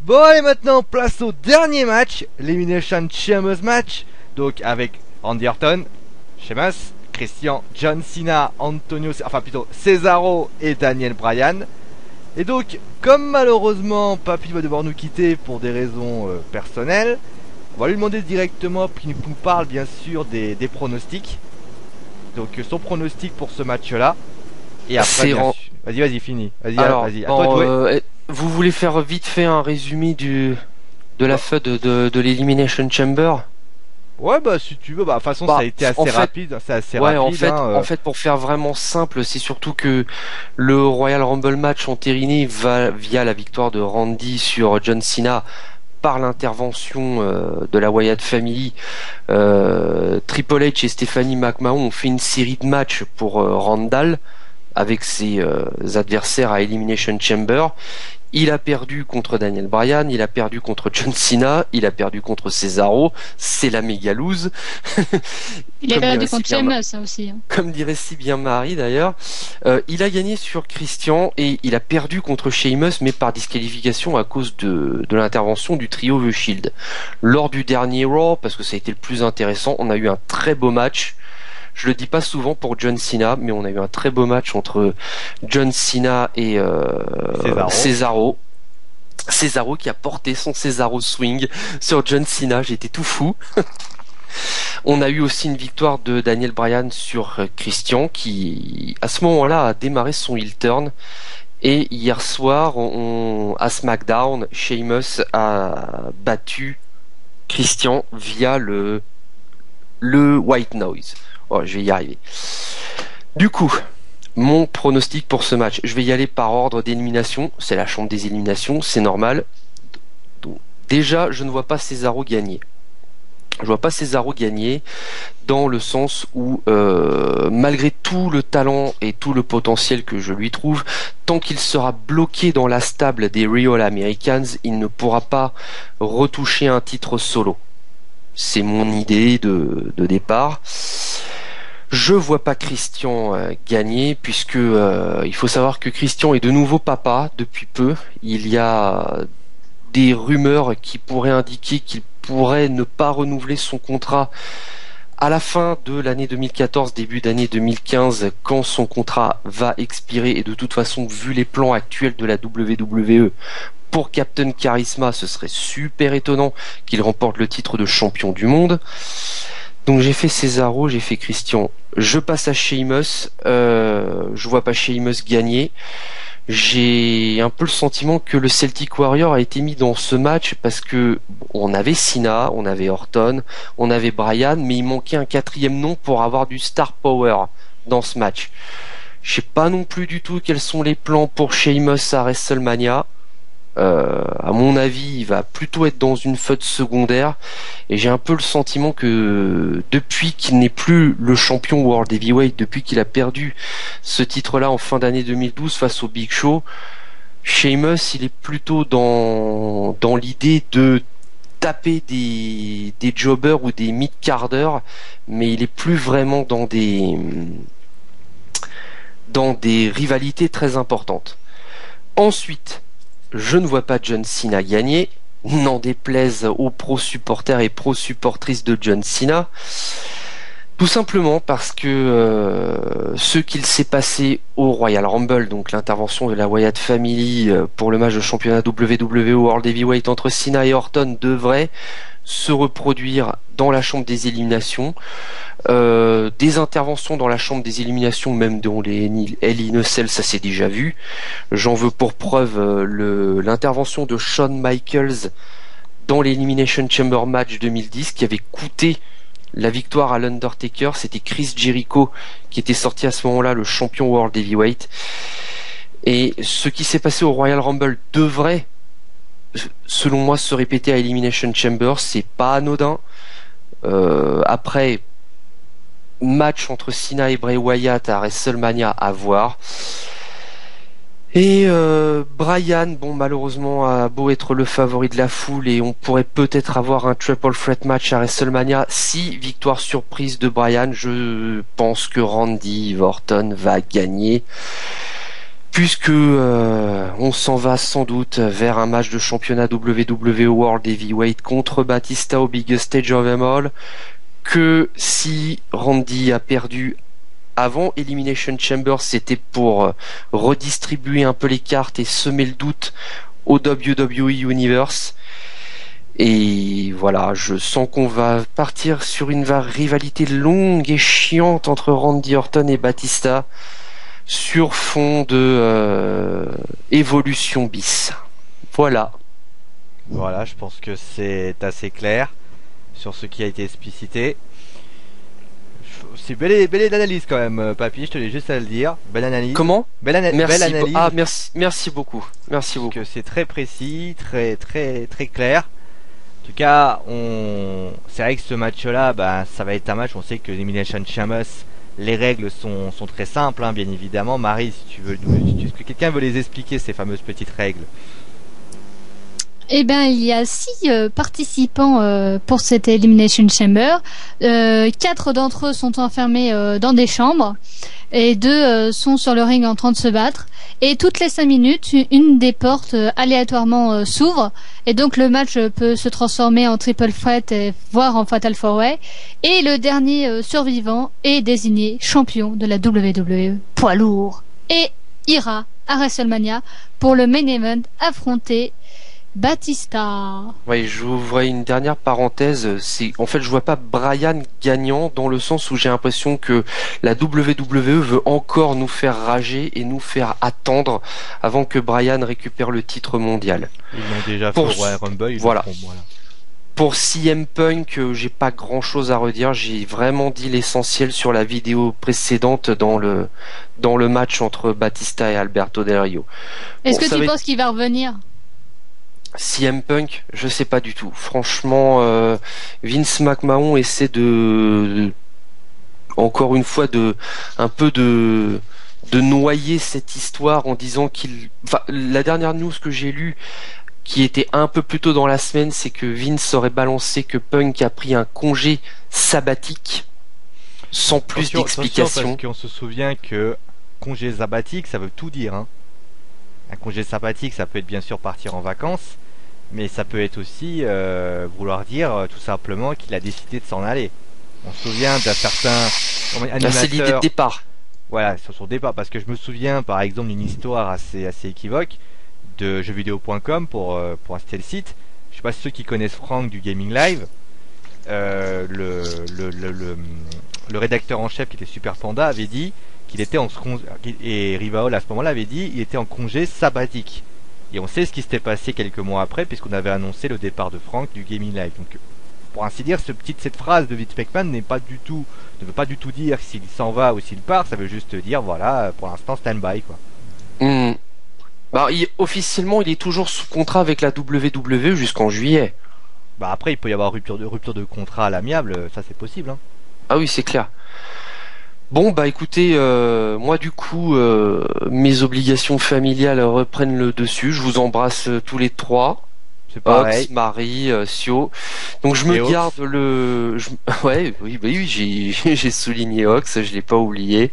Bon allez, maintenant place au dernier match, l'Elimination Chambers match. Donc avec Randy Orton, Sheamus, Christian, John Cena, Cesaro et Daniel Bryan. Et donc, comme malheureusement Papy va devoir nous quitter pour des raisons personnelles, on va lui demander directement qu'il nous parle bien sûr des pronostics. Donc son pronostic pour ce match-là. Et après, vas-y, fini. Alors, vas-y. À toi de jouer. Vous voulez faire vite fait un résumé de la FUD de l'Elimination Chamber? Ouais, bah si tu veux, bah de toute façon ça a été assez rapide, c'est assez rapide. En fait, pour faire vraiment simple, c'est surtout que le Royal Rumble match entériné via la victoire de Randy sur John Cena par l'intervention de la Wyatt Family. Triple H et Stephanie McMahon ont fait une série de matchs pour Randall avec ses adversaires à Elimination Chamber. Il a perdu contre Daniel Bryan, il a perdu contre John Cena, il a perdu contre Cesaro, c'est la méga lose. Il a perdu contre Sheamus aussi. Comme dirait si bien Marie d'ailleurs. Il a gagné sur Christian et il a perdu contre Sheamus, mais par disqualification à cause de l'intervention du trio The Shield. Lors du dernier Raw, parce que ça a été le plus intéressant, on a eu un très beau match. Je le dis pas souvent pour John Cena, mais on a eu un très beau match entre John Cena et Cesaro. Cesaro qui a porté son Cesaro Swing sur John Cena, j'étais tout fou. On a eu aussi une victoire de Daniel Bryan sur Christian qui, à ce moment-là, a démarré son heel turn. Et hier soir, à SmackDown, Sheamus a battu Christian via le White Noise. Oh, je vais y arriver. Du coup, mon pronostic pour ce match, je vais y aller par ordre d'élimination. C'est la chambre des éliminations, c'est normal. Donc, déjà, je ne vois pas Cesaro gagner. Je vois pas Cesaro gagner dans le sens où, malgré tout le talent et tout le potentiel que je lui trouve, tant qu'il sera bloqué dans la stable des Real Americans, il ne pourra pas retoucher un titre solo. C'est mon idée de départ. Je vois pas Christian gagner puisque il faut savoir que Christian est de nouveau papa depuis peu. Il y a des rumeurs qui pourraient indiquer qu'il pourrait ne pas renouveler son contrat à la fin de l'année 2014, début d'année 2015, quand son contrat va expirer. Et de toute façon, vu les plans actuels de la WWE, pour Captain Charisma, ce serait super étonnant qu'il remporte le titre de champion du monde. Donc j'ai fait Cesaro, j'ai fait Christian. Je passe à Sheamus. Je vois pas Sheamus gagner. J'ai un peu le sentiment que le Celtic Warrior a été mis dans ce match parce que on avait Cena, on avait Orton, on avait Bryan, mais il manquait un quatrième nom pour avoir du star power dans ce match. Je sais pas non plus du tout quels sont les plans pour Sheamus à WrestleMania. À mon avis, il va plutôt être dans une feud secondaire et j'ai un peu le sentiment que depuis qu'il n'est plus le champion World Heavyweight, depuis qu'il a perdu ce titre-là en fin d'année 2012 face au Big Show, Sheamus il est plutôt dans l'idée de taper des jobbers ou des mid-carders, mais il est plus vraiment dans des rivalités très importantes. Ensuite, je ne vois pas John Cena gagner, n'en déplaise aux pro-supporters et pro-supportrices de John Cena, tout simplement parce que ce qu'il s'est passé au Royal Rumble, donc l'intervention de la Wyatt Family pour le match de championnat WWE World Heavyweight entre Cena et Orton devrait se reproduire dans la chambre des éliminations. Des interventions dans la chambre des éliminations, même dans les Hell in a Cell, ça s'est déjà vu. J'en veux pour preuve l'intervention de Shawn Michaels dans l'Elimination Chamber match 2010 qui avait coûté la victoire à l'Undertaker. C'était Chris Jericho qui était sorti à ce moment-là le champion World Heavyweight. Et ce qui s'est passé au Royal Rumble devrait, selon moi, se répéter à Elimination Chamber. C'est pas anodin. Après match entre Cena et Bray Wyatt à WrestleMania à voir. Et Bryan, bon, malheureusement a beau être le favori de la foule et on pourrait peut-être avoir un triple threat match à WrestleMania si victoire surprise de Bryan. Je pense que Randy Orton va gagner puisque on s'en va sans doute vers un match de championnat WWE World Heavyweight contre Batista au biggest stage of them all, que si Randy a perdu avant Elimination Chamber, c'était pour redistribuer un peu les cartes et semer le doute au WWE Universe. Et voilà, je sens qu'on va partir sur une rivalité longue et chiante entre Randy Orton et Batista sur fond de évolution bis. Voilà. Voilà, je pense que c'est assez clair sur ce qui a été explicité. C'est belle analyse quand même, Papy, je te l'ai juste à le dire. Belle analyse. Comment? Belle analyse. Ah, merci beaucoup. Merci beaucoup. Que c'est très précis, très clair. En tout cas, c'est vrai que ce match-là, bah, ça va être un match. On sait que l'Elimination Chamber, les règles sont très simples, hein, bien évidemment. Marie, si tu veux, est-ce que quelqu'un veut les expliquer, ces fameuses petites règles? Eh ben, il y a 6 participants pour cette Elimination Chamber. 4 d'entre eux sont enfermés dans des chambres et 2 sont sur le ring en train de se battre. Et toutes les 5 minutes, une des portes aléatoirement s'ouvre et donc le match peut se transformer en triple threat, voire en fatal four way. Et le dernier survivant est désigné champion de la WWE poids lourd et ira à WrestleMania pour le main event affronter Batista. Oui, j'ouvre une dernière parenthèse. En fait, je vois pas Bryan gagnant dans le sens où j'ai l'impression que la WWE veut encore nous faire rager et nous faire attendre avant que Bryan récupère le titre mondial. Ils l'ont déjà fait au Royal Rumble. Voilà. Pour CM Punk, j'ai pas grand chose à redire. J'ai vraiment dit l'essentiel sur la vidéo précédente dans le match entre Batista et Alberto Del Rio. Est-ce que tu penses qu'il va revenir? CM Punk, je sais pas du tout. Franchement, Vince McMahon essaie encore une fois un peu de noyer cette histoire en disant la dernière news que j'ai lue, qui était un peu plus tôt dans la semaine, c'est que Vince aurait balancé que Punk a pris un congé sabbatique sans plus d'explications. Parce qu'on se souvient que congé sabbatique, ça veut tout dire, hein. Un congé sabbatique, ça peut être bien sûr partir en vacances, mais ça peut être aussi vouloir dire tout simplement qu'il a décidé de s'en aller. On se souvient d'un certain animateur. C'est l'idée de départ. Voilà, sur son départ, parce que je me souviens par exemple d'une histoire assez équivoque de jeuxvideo.com pour inciter le site. Je sais pas si ceux qui connaissent Franck du Gaming Live, le rédacteur en chef qui était Super Panda avait dit qu'il était et Rivaol à ce moment-là avait dit il était en congé sabbatique. Et on sait ce qui s'était passé quelques mois après puisqu'on avait annoncé le départ de Franck du Gaming Live. Donc pour ainsi dire, cette phrase de Vince McMahon ne veut pas du tout dire s'il s'en va ou s'il part, ça veut juste dire voilà, pour l'instant stand-by quoi. Bah, officiellement, il est toujours sous contrat avec la WWE jusqu'en juillet. Bah après, il peut y avoir rupture de contrat à l'amiable, ça c'est possible, hein. Ah oui, c'est clair. Bon, bah écoutez, moi du coup, mes obligations familiales reprennent le dessus. Je vous embrasse tous les trois. C'est pareil. Ox, Marie, Sio. Donc je me garde oui, j'ai souligné Ox, je l'ai pas oublié.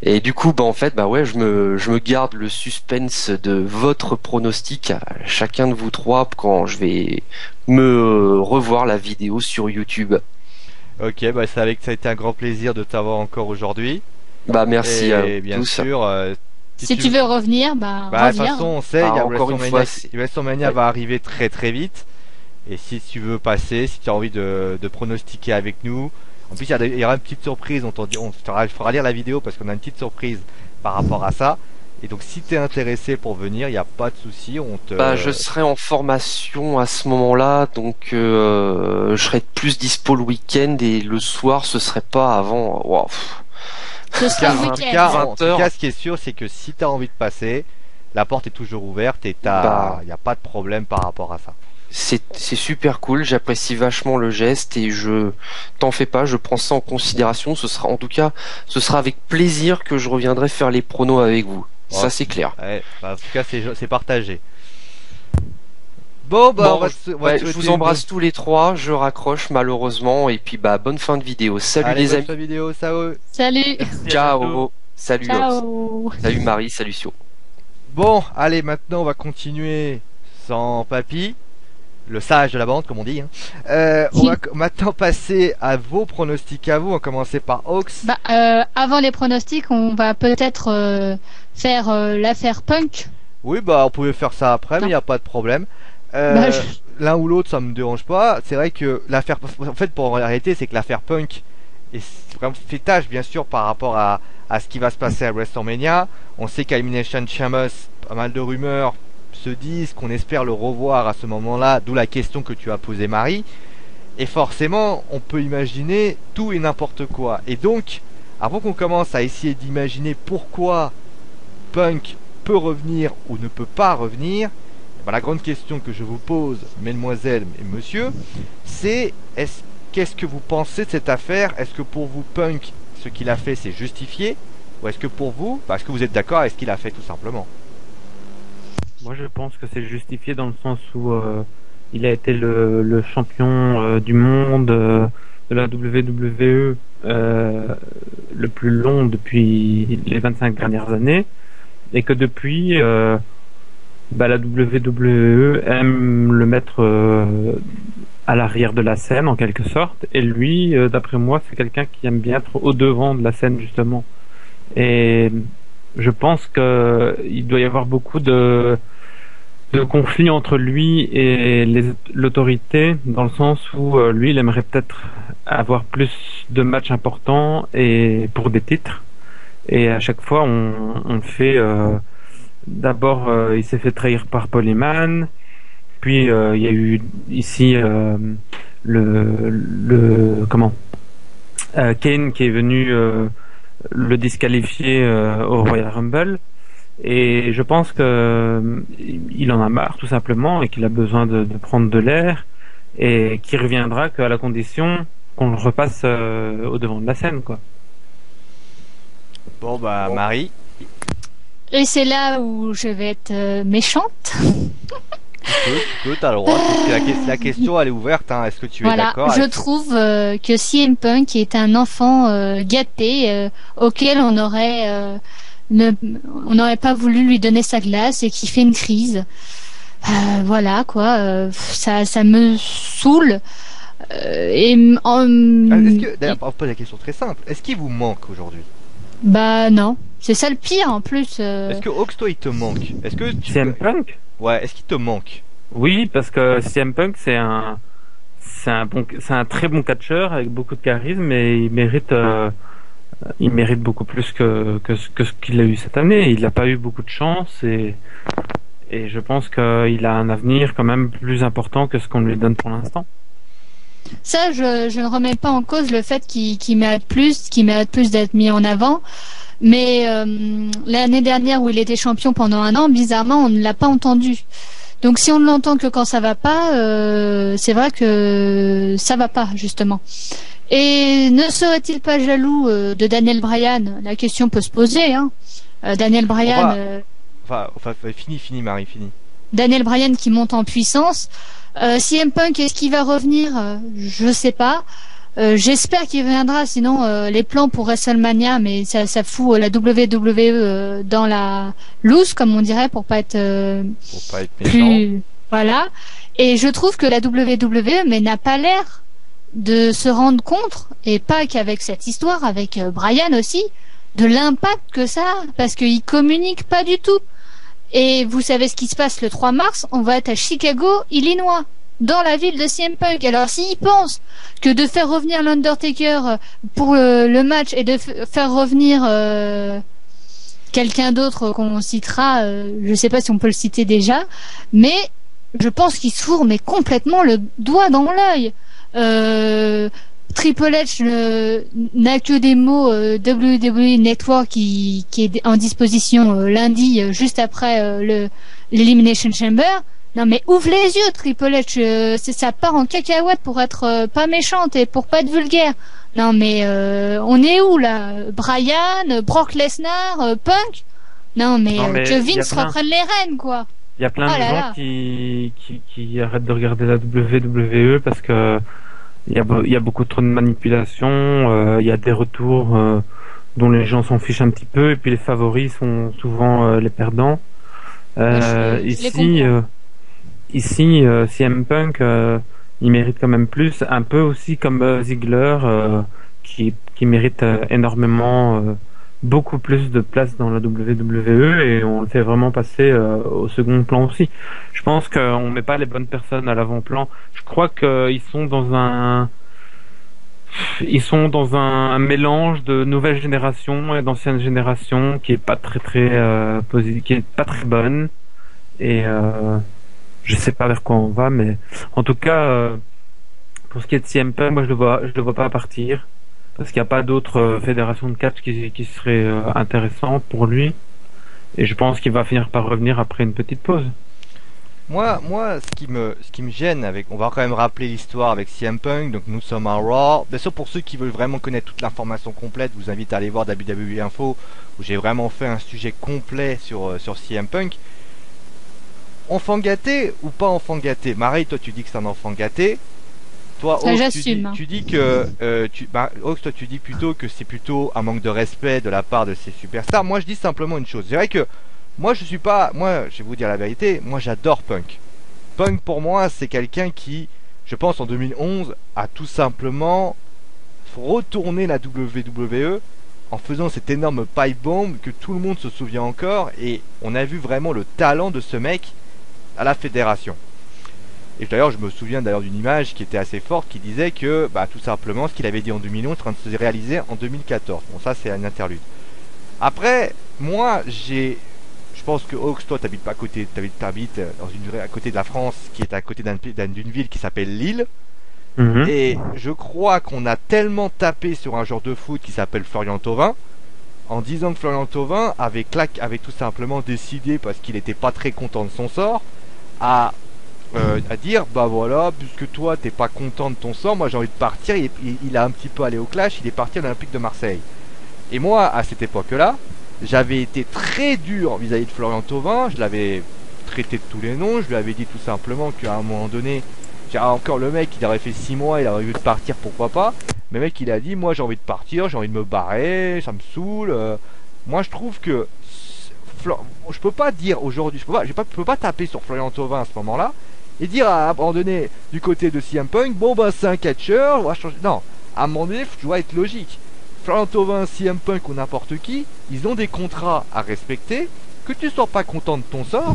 Et du coup, bah en fait, bah ouais, je me garde le suspense de votre pronostic à chacun de vous trois quand je vais me revoir la vidéo sur YouTube. Ok, bah ça a été un grand plaisir de t'avoir encore aujourd'hui. Bah merci à bien tous. Sûr, si tu veux revenir, de toute façon, on sait, WrestleMania va arriver très très vite. Et si tu veux passer, si tu as envie de pronostiquer avec nous, en plus il y aura une petite surprise. On fera lire la vidéo parce qu'on a une petite surprise par rapport à ça. Et donc si tu es intéressé pour venir, il n'y a pas de souci, je serai en formation à ce moment-là, donc je serai plus dispo le week-end et le soir ce serait pas avant. Wow. En tout cas, ce qui est sûr, c'est que si tu as envie de passer, la porte est toujours ouverte et il n'y a pas de problème par rapport à ça. C'est super cool, j'apprécie vachement le geste et t'en fais pas, je prends ça en considération. Ce sera avec plaisir que je reviendrai faire les pronos avec vous. Ça c'est clair. Ouais, bah, en tout cas c'est partagé. Bon bah je vous embrasse tous les trois, je raccroche malheureusement et puis bah bonne fin de vidéo. Salut les amis. Vidéo, salut. Ciao. Salut. Ciao. Salut Marie, salut Sio. Bon, allez, maintenant on va continuer sans papy, le sage de la bande, comme on dit. Hein. On va maintenant passer à vos pronostics à vous. On va commencer par Hawks. Avant les pronostics, on va peut-être faire l'affaire Punk. Oui, bah on pouvait faire ça après, mais il n'y a pas de problème. L'un ou l'autre, ça me dérange pas. C'est vrai que l'affaire, en fait, pour arrêter, c'est que l'affaire Punk est vraiment fait tâche, bien sûr, par rapport à ce qui va se passer à WrestleMania. On sait qu'à Elimination Chamber, pas mal de rumeurs se disent qu'on espère le revoir à ce moment-là, d'où la question que tu as posée, Marie. Et forcément, on peut imaginer tout et n'importe quoi. Et donc, avant qu'on commence à essayer d'imaginer pourquoi Punk peut revenir ou ne peut pas revenir, ben, la grande question que je vous pose, mesdemoiselles et monsieur, c'est qu'est-ce que vous pensez de cette affaire? Est-ce que pour vous, Punk, ce qu'il a fait, c'est justifié? Ou est-ce que pour vous, est-ce que vous êtes d'accord avec ce qu'il a fait tout simplement? Moi, je pense que c'est justifié dans le sens où il a été le champion du monde de la WWE le plus long depuis les 25 dernières années, et que depuis, la WWE aime le mettre à l'arrière de la scène en quelque sorte, et lui, d'après moi, c'est quelqu'un qui aime bien être au devant de la scène justement. Et je pense que il doit y avoir beaucoup de conflits entre lui et l'autorité, dans le sens où lui, il aimerait peut-être avoir plus de matchs importants et pour des titres. Et à chaque fois, on fait d'abord, il s'est fait trahir par Paul Heyman, puis il y a eu ici Kane qui est venu le disqualifier au Royal Rumble, et je pense que il en a marre tout simplement et qu'il a besoin de prendre de l'air, et qu'il reviendra qu'à la condition qu'on le repasse au devant de la scène, quoi. Bon Marie. Et c'est là où je vais être méchante. Tu peux, t'as le droit. La question elle est ouverte. Hein. Est-ce que tu es d'accord? Je trouve que CM Punk est un enfant gâté auquel on n'aurait pas voulu lui donner sa glace et qui fait une crise. Voilà quoi. Ça me saoule. D'ailleurs, on pose la question très simple. Est-ce qu'il vous manque aujourd'hui? Bah non. C'est ça le pire en plus. Est-ce que Hawks, toi, il te manque? Est-ce que CM Punk? Ouais, est-ce qu'il te manque? Oui, parce que CM Punk c'est un très bon catcheur avec beaucoup de charisme, et il mérite beaucoup plus que ce qu'il a eu cette année. Il n'a pas eu beaucoup de chance, et je pense qu'il a un avenir quand même plus important que ce qu'on lui donne pour l'instant. Ça, je ne remets pas en cause le fait qu'il mérite plus d'être mis en avant. Mais l'année dernière où il était champion pendant un an, bizarrement, on ne l'a pas entendu. Donc si on ne l'entend que quand ça va pas, c'est vrai que ça va pas justement. Et ne serait-il pas jaloux de Daniel Bryan? La question peut se poser. Hein. Daniel Bryan. Fini Marie, fini. Daniel Bryan qui monte en puissance. CM Punk, est-ce qu'il va revenir? Je sais pas. J'espère qu'il reviendra, sinon les plans pour WrestleMania, mais ça fout la WWE dans la loose, comme on dirait, pour pas être plus voilà. Et je trouve que la WWE mais n'a pas l'air de se rendre compte, et pas qu'avec cette histoire, avec Bryan aussi, de l'impact que ça a, parce qu'il communique pas du tout. Et vous savez ce qui se passe le 3 mars, on va être à Chicago, Illinois, dans la ville de CM Punk. Alors s'ils pensent que de faire revenir l'Undertaker pour le match et de faire revenir quelqu'un d'autre qu'on citera, je sais pas si on peut le citer déjà, mais je pense qu'ils se fourrent mais complètement le doigt dans l'œil. Triple H n'a que des mots WWE Network qui est en disposition lundi, juste après l'Elimination Chamber. Non mais ouvre les yeux, Triple H, ça part en cacahuète pour être pas méchante et pour pas être vulgaire. Non mais on est où là? Bryan, Brock Lesnar, Punk? Non mais que Vince reprenne les rênes quoi. Il y a plein de gens qui arrêtent de regarder la WWE parce que il y a beaucoup trop de manipulation, il y a des retours dont les gens s'en fichent un petit peu, et puis les favoris sont souvent les perdants. je les Ici, comprends. CM Punk, il mérite quand même plus, un peu aussi comme Ziggler, qui mérite énormément, beaucoup plus de place dans la WWE et on le fait vraiment passer au second plan aussi. Je pense qu'on met pas les bonnes personnes à l'avant-plan. Je crois ils sont dans un mélange de nouvelle génération et d'ancienne génération qui est pas qui est pas très bonne et je sais pas vers quoi on va, mais en tout cas, pour ce qui est de CM Punk, moi je le vois pas partir parce qu'il n'y a pas d'autres fédérations de catch qui seraient intéressantes pour lui. Et je pense qu'il va finir par revenir après une petite pause. Moi, ce qui me gêne avec, on va quand même rappeler l'histoire avec CM Punk. Donc nous sommes à Raw. Bien sûr, pour ceux qui veulent vraiment connaître toute l'information complète, je vous invite à aller voir WWE Info, où j'ai vraiment fait un sujet complet sur CM Punk. Enfant gâté ou pas enfant gâté? Marie, toi tu dis que c'est un enfant gâté. Toi, Ça, Ox, j'assume, hein. tu dis que Ox, toi tu dis plutôt que c'est plutôt un manque de respect de la part de ces superstars. Moi, je dis simplement une chose. C'est vrai que moi, je suis pas, moi, je vais vous dire la vérité. Moi, j'adore Punk. Punk pour moi, c'est quelqu'un qui, je pense, en 2011, a tout simplement retourné la WWE en faisant cette énorme pipe bomb que tout le monde se souvient encore. Et on a vu vraiment le talent de ce mec à la fédération. Et d'ailleurs, je me souviens d'ailleurs d'une image qui était assez forte qui disait que, bah, tout simplement, ce qu'il avait dit en 2011 est en train de se réaliser en 2014. Bon, ça, c'est un interlude. Après, moi, je pense que Hawks, toi, t'habites pas à côté, t'habites à côté de la France, qui est à côté d'une ville qui s'appelle Lille. Mhm. Et je crois qu'on a tellement tapé sur un joueur de foot qui s'appelle Florian Thauvin, en disant que Florian Thauvin avait tout simplement décidé, parce qu'il n'était pas très content de son sort, à dire bah voilà, puisque toi t'es pas content de ton sort, moi j'ai envie de partir. Il a un petit peu allé au clash, il est parti à l'Olympique de Marseille. Et moi, à cette époque-là, j'avais été très dur vis-à-vis de Florian Thauvin, je l'avais traité de tous les noms, je lui avais dit tout simplement qu'à un moment donné, encore le mec, il aurait fait 6 mois, il aurait eu de partir, pourquoi pas. Mais le mec, il a dit, moi j'ai envie de partir, j'ai envie de me barrer, ça me saoule. Moi, je trouve que je peux pas dire aujourd'hui, je peux pas taper sur Florian Thauvin à ce moment-là et dire à un moment donné du côté de CM Punk, bon bah c'est un catcheur, on va changer. Non, à un moment donné, je dois être logique. Florian Thauvin, CM Punk ou n'importe qui, ils ont des contrats à respecter. Que tu sois pas content de ton sort,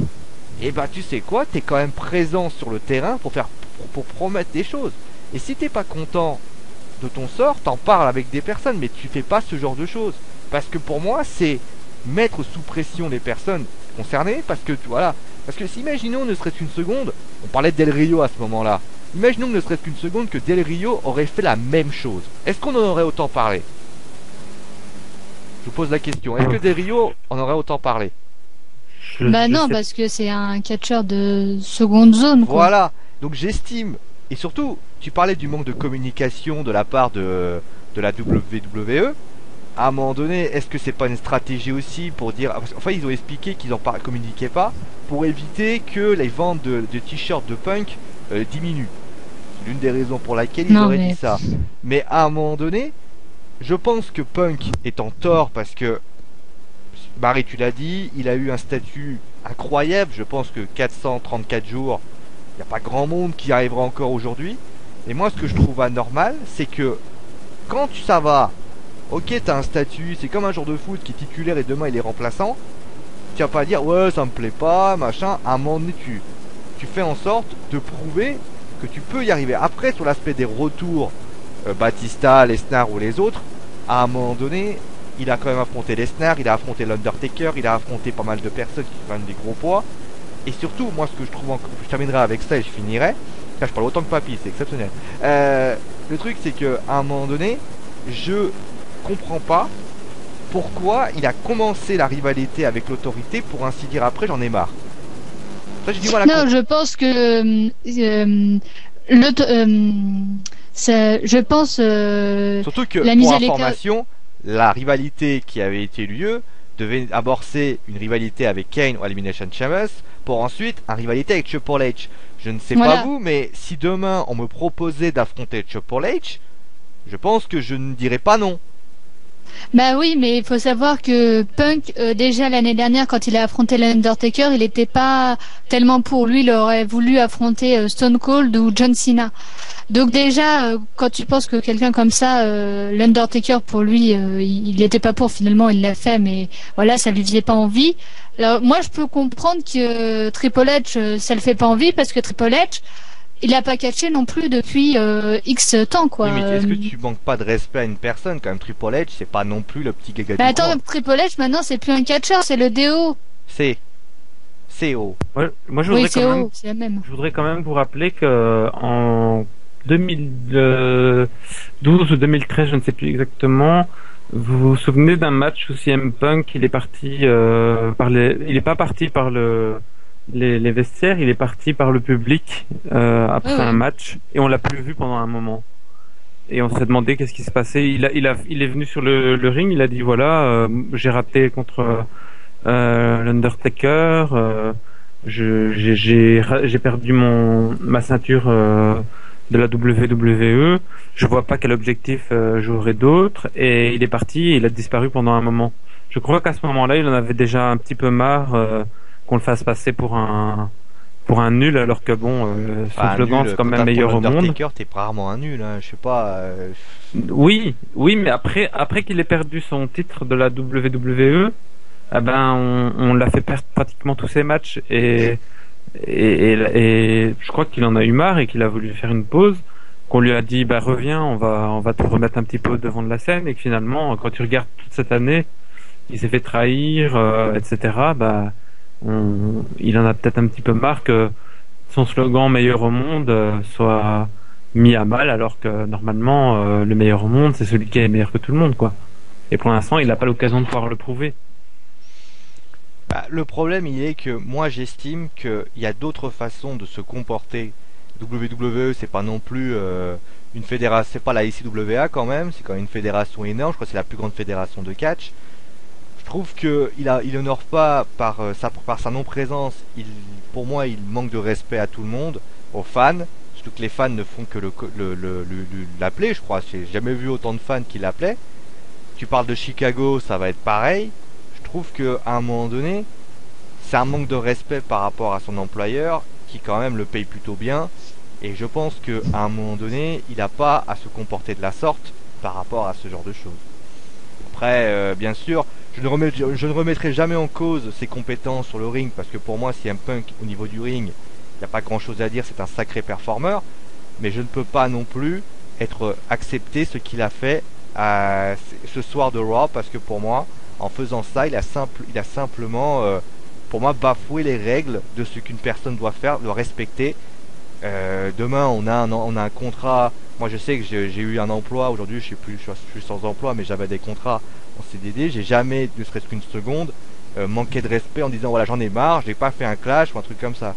et bah tu sais quoi, t'es quand même présent sur le terrain pour promettre des choses. Et si t'es pas content de ton sort, t'en parles avec des personnes, mais tu fais pas ce genre de choses. Parce que pour moi, c'est mettre sous pression les personnes concernées, parce que voilà. Parce que si imaginons ne serait-ce qu'une seconde, on parlait de Del Rio à ce moment-là. Imaginons que ne serait-ce qu'une seconde que Del Rio aurait fait la même chose. Est-ce qu'on en aurait autant parlé? Je vous pose la question. Est-ce que Del Rio en aurait autant parlé? Bah Je non, sais. parce que c'est un catcheur de seconde zone, quoi. Voilà. Donc j'estime, et surtout, tu parlais du manque de communication de la part de la WWE. À un moment donné, est-ce que c'est pas une stratégie aussi pour dire... Enfin, ils ont expliqué qu'ils en communiquaient pas pour éviter que les ventes de t-shirts de Punk diminuent. C'est l'une des raisons pour laquelle ils Non, auraient mais dit ça. Mais à un moment donné, je pense que Punk est en tort parce que, Barry, tu l'as dit, il a eu un statut incroyable. Je pense que 434 jours, il n'y a pas grand monde qui arrivera encore aujourd'hui. Et moi, ce que je trouve anormal, c'est que quand ça va, ok, t'as un statut, c'est comme un joueur de foot qui est titulaire et demain il est remplaçant. Tu vas pas dire ouais, ça me plaît pas, machin. À un moment donné, tu fais en sorte de prouver que tu peux y arriver. Après, sur l'aspect des retours, Batista, Lesnar ou les autres, à un moment donné, il a quand même affronté Lesnar, il a affronté l'Undertaker, il a affronté pas mal de personnes qui sont quand même des gros poids. Et surtout, moi, ce que je trouve encore, je terminerai avec ça et je finirai. Là, je parle autant que Papy, c'est exceptionnel. Le truc, c'est que à un moment donné, je comprends pas pourquoi il a commencé la rivalité avec l'autorité. Pour ainsi dire, après, j'en ai marre. Ça, j'ai du mal à non, comprendre. je pense que je pense Surtout que, la mise pour à l'écart. information, la rivalité qui avait été lieu devait amorcer une rivalité avec Kane ou Elimination Chambers pour ensuite une rivalité avec Triple H. Je ne sais Voilà. pas vous, mais si demain on me proposait d'affronter Triple H, je pense que je ne dirais pas non. Bah oui, mais il faut savoir que Punk, déjà l'année dernière, quand il a affronté l'Undertaker, il n'était pas tellement pour lui. Il aurait voulu affronter Stone Cold ou John Cena. Donc déjà, quand tu penses que quelqu'un comme ça, l'Undertaker, pour lui, il n'était pas pour. Finalement, il l'a fait, mais voilà, ça lui faisait pas envie. Alors moi, je peux comprendre que Triple H, ça le fait pas envie parce que Triple H, il a pas catché non plus depuis X temps, quoi. Oui, mais est-ce que tu manques pas de respect à une personne quand même? Triple H, c'est pas non plus le petit gaga Bah du attends, coin. Triple H, maintenant, c'est plus un catcheur, c'est le DO. C'est CO. Moi, je Oui, voudrais c'est quand même, haut, c'est la même. je voudrais quand même vous rappeler que en 2012 ou 2013, je ne sais plus exactement, vous vous souvenez d'un match où CM Punk, il est parti il est pas parti par les vestiaires, il est parti par le public après Oui, oui. un match et on l'a plus vu pendant un moment. Et on s'est demandé qu'est-ce qui se passait. Il est venu sur le ring, il a dit voilà, j'ai raté contre l'Undertaker, j'ai perdu ma ceinture de la WWE. Je vois pas quel objectif j'aurais d'autre. Et il est parti, et il a disparu pendant un moment. Je crois qu'à ce moment-là, il en avait déjà un petit peu marre qu'on le fasse passer pour un nul, alors que bon, son Bah, un slogan nul, c'est quand quand même t'as meilleur pour au monde. l'Undertaker, t'es rarement un nul, hein. Je sais pas. Oui, oui, mais après qu'il ait perdu son titre de la WWE, ah ben on l'a fait perdre pratiquement tous ses matchs et je crois qu'il en a eu marre et qu'il a voulu faire une pause, qu'on lui a dit bah reviens, on va te remettre un petit peu au devant de la scène, et que finalement quand tu regardes toute cette année, il s'est fait trahir, etc. Bah il en a peut-être un petit peu marre que son slogan meilleur au monde soit mis à mal, alors que normalement le meilleur au monde c'est celui qui est meilleur que tout le monde, quoi. Et pour l'instant il n'a pas l'occasion de pouvoir le prouver. Bah, le problème, il est que moi, j'estime qu'il y a d'autres façons de se comporter. WWE, c'est pas non plus une fédération, c'est pas la ICWA quand même, c'est quand même une fédération énorme. Je crois que c'est la plus grande fédération de catch. Je trouve que il honore pas par sa non-présence. Pour moi, il manque de respect à tout le monde, aux fans. Surtout que les fans ne font que l'appeler, je crois. J'ai jamais vu autant de fans qui l'appelaient. Tu parles de Chicago, ça va être pareil. Je trouve que à un moment donné, c'est un manque de respect par rapport à son employeur, qui quand même le paye plutôt bien. Et je pense que à un moment donné, il n'a pas à se comporter de la sorte par rapport à ce genre de choses. Après, bien sûr, je ne remettrai jamais en cause ses compétences sur le ring, parce que pour moi, CM Punk, au niveau du ring, il n'y a pas grand chose à dire, c'est un sacré performeur. Mais je ne peux pas non plus être accepté ce qu'il a fait ce soir de Raw, parce que pour moi, en faisant ça, il a simplement, pour moi, bafoué les règles de ce qu'une personne doit faire, doit respecter. Demain, on a un contrat. Moi, je sais que j'ai eu un emploi. Aujourd'hui, je suis sans emploi, mais j'avais des contrats en CDD. J'ai jamais, ne serait-ce qu'une seconde, manqué de respect en disant voilà, j'en ai marre, j'ai pas fait un clash ou un truc comme ça.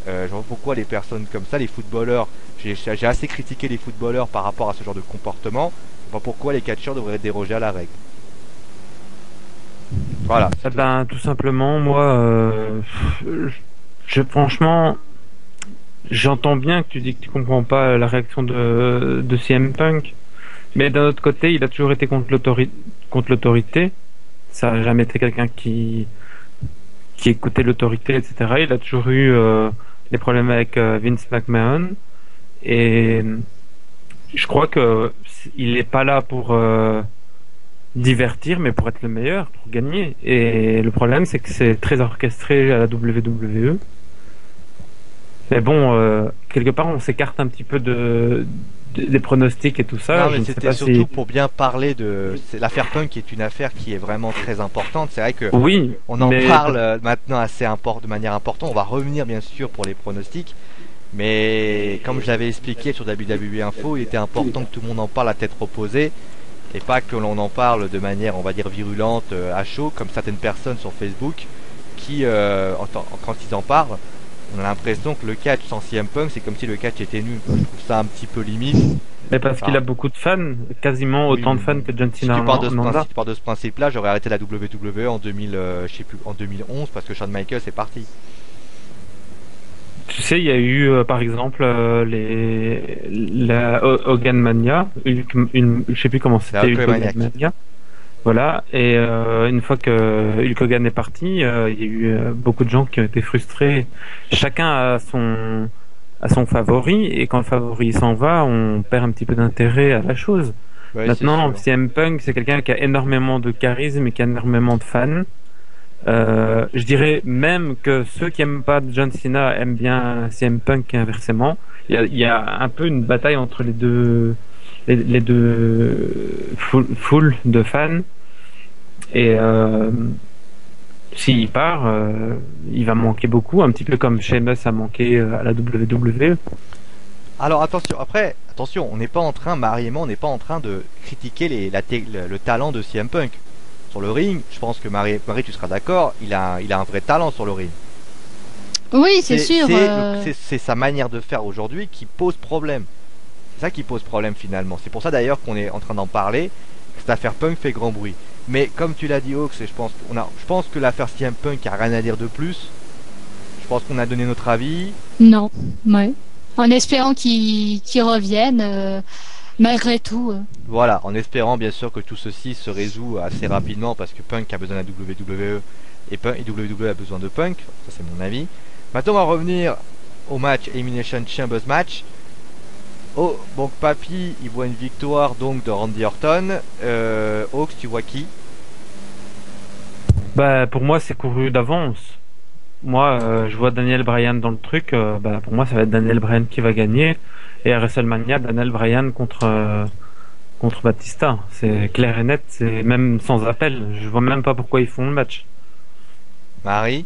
Je vois pourquoi les personnes comme ça, les footballeurs, j'ai assez critiqué les footballeurs par rapport à ce genre de comportement. Je vois pourquoi les catcheurs devraient déroger à la règle. Voilà. Eh ben, tout simplement, moi, franchement, j'entends bien que tu dis que tu comprends pas la réaction de CM Punk, mais d'un autre côté, il a toujours été contre l'autorité. Ça n'a jamais été quelqu'un qui écoutait l'autorité, etc. Il a toujours eu des problèmes avec Vince McMahon, et je crois que il n'est pas là pour divertir, mais pour être le meilleur, pour gagner. Et le problème, c'est que c'est très orchestré à la WWE. Mais bon, quelque part, on s'écarte un petit peu des pronostics et tout ça. Non, mais Je ne sais c'était pas surtout si... pour bien parler de l'affaire Punk, qui est une affaire qui est vraiment très importante. C'est vrai que Oui, on en mais... parle maintenant de manière importante. On va revenir bien sûr pour les pronostics, mais comme je l'avais expliqué sur WWE Info, il était important que tout le monde en parle à tête reposée, et pas que l'on en parle de manière, on va dire, virulente, à chaud, comme certaines personnes sur Facebook qui, quand ils en parlent, on a l'impression que le catch sans CM Punk, c'est comme si le catch était nul, quoi. Je trouve ça un petit peu limite. Mais parce qu'il a beaucoup de fans, quasiment Oui, autant de fans que John Si Cena tu pars de en a. si tu pars de ce principe-là, j'aurais arrêté la WWE en 2000, je sais plus, en 2011, parce que Shawn Michaels est parti. Tu sais, il y a eu par exemple la Hogan Mania, je sais plus comment c'était, La Hulkamaniac. Hulkamania. Voilà, et une fois que Hulk Hogan est parti, il y a eu beaucoup de gens qui ont été frustrés. Chacun a son favori, et quand le favori s'en va, on perd un petit peu d'intérêt à la chose. Ouais, Maintenant, c'est sûr. CM Punk, c'est quelqu'un qui a énormément de charisme et qui a énormément de fans. Je dirais même que ceux qui aiment pas John Cena aiment bien CM Punk et inversement. Il y a un peu une bataille entre les deux foules de fans. Et s'il part, il va manquer beaucoup, un petit peu comme Sheamus a manqué à la WWE. Alors attention, on n'est pas en train, Marie et moi, on n'est pas en train de critiquer le talent de CM Punk. Sur le ring, je pense que Marie, tu seras d'accord, il a un vrai talent sur le ring. Oui, c'est sûr. C'est sa manière de faire aujourd'hui qui pose problème. C'est ça qui pose problème finalement. C'est pour ça d'ailleurs qu'on est en train d'en parler. Cette affaire Punk fait grand bruit. Mais comme tu l'as dit, Hawks, et je pense que l'affaire CM Punk a rien à dire de plus. Je pense qu'on a donné notre avis. Non, ouais. En espérant qu'il revienne, malgré tout. Voilà, en espérant bien sûr que tout ceci se résout assez rapidement parce que Punk a besoin de la WWE et WWE a besoin de Punk. Ça c'est mon avis. Maintenant on va revenir au match Elimination Chambers match. Oh, donc Papy, il voit une victoire donc de Randy Orton. Hawks, tu vois qui? Bah, pour moi, c'est couru d'avance. Moi, je vois Daniel Bryan dans le truc. Bah, pour moi, ça va être Daniel Bryan qui va gagner. Et à WrestleMania, Daniel Bryan contre Batista. C'est clair et net. C'est même sans appel. Je vois même pas pourquoi ils font le match. Marie?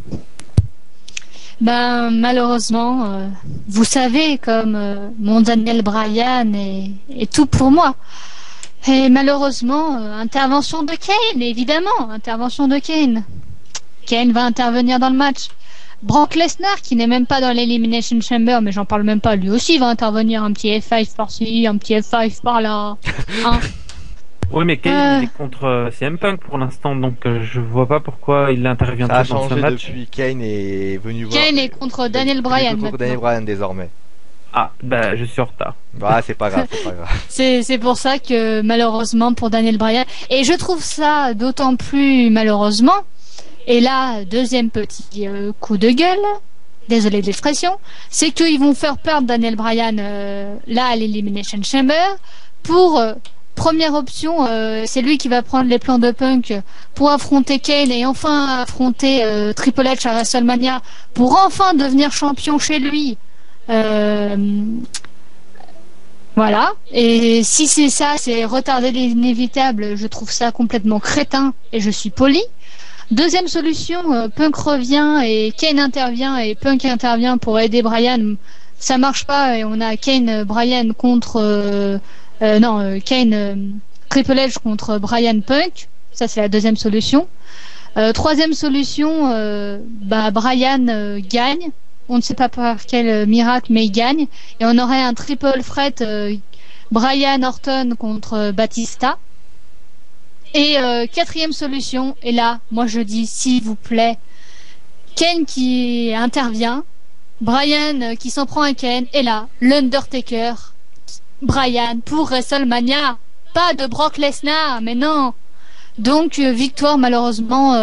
Ben malheureusement, vous savez comme mon Daniel Bryan est tout pour moi. Et malheureusement, intervention de Kane, évidemment, intervention de Kane. Kane va intervenir dans le match. Brock Lesnar, qui n'est même pas dans l'Elimination Chamber, mais j'en parle même pas, lui aussi va intervenir, un petit F5 par-ci, un petit F5 par-là. Hein. Oui, mais Kane il est contre CM Punk pour l'instant, donc je vois pas pourquoi il intervient Ça a dans ce changé match. depuis Kane est venu voir. Kane est contre Daniel Bryan. Contre Daniel Bryan désormais. Ah, bah je suis en retard. Bah c'est pas grave, c'est pas grave. C'est pour ça que malheureusement pour Daniel Bryan, et je trouve ça d'autant plus malheureusement, et là deuxième petit coup de gueule, désolé de l'expression, c'est qu'ils vont faire perdre Daniel Bryan là à l'Elimination Chamber pour première option, c'est lui qui va prendre les plans de Punk pour affronter Kane et enfin affronter Triple H à WrestleMania pour enfin devenir champion chez lui. Voilà. Et si c'est ça, c'est retarder l'inévitable, je trouve ça complètement crétin et je suis poli. Deuxième solution, Punk revient et Kane intervient et Punk intervient pour aider Bryan. Ça marche pas et on a Kane Bryan contre Kane Triple H contre Bryan Punk. Ça c'est la deuxième solution. Troisième solution, Bryan gagne. On ne sait pas par quel miracle, mais il gagne. Et on aurait un triple threat Bryan Orton contre Batista. Et quatrième solution, et là, moi je dis s'il vous plaît, Kane qui intervient, Bryan qui s'en prend à Kane, et là, l'Undertaker, Bryan pour WrestleMania, pas de Brock Lesnar, mais non. Donc victoire malheureusement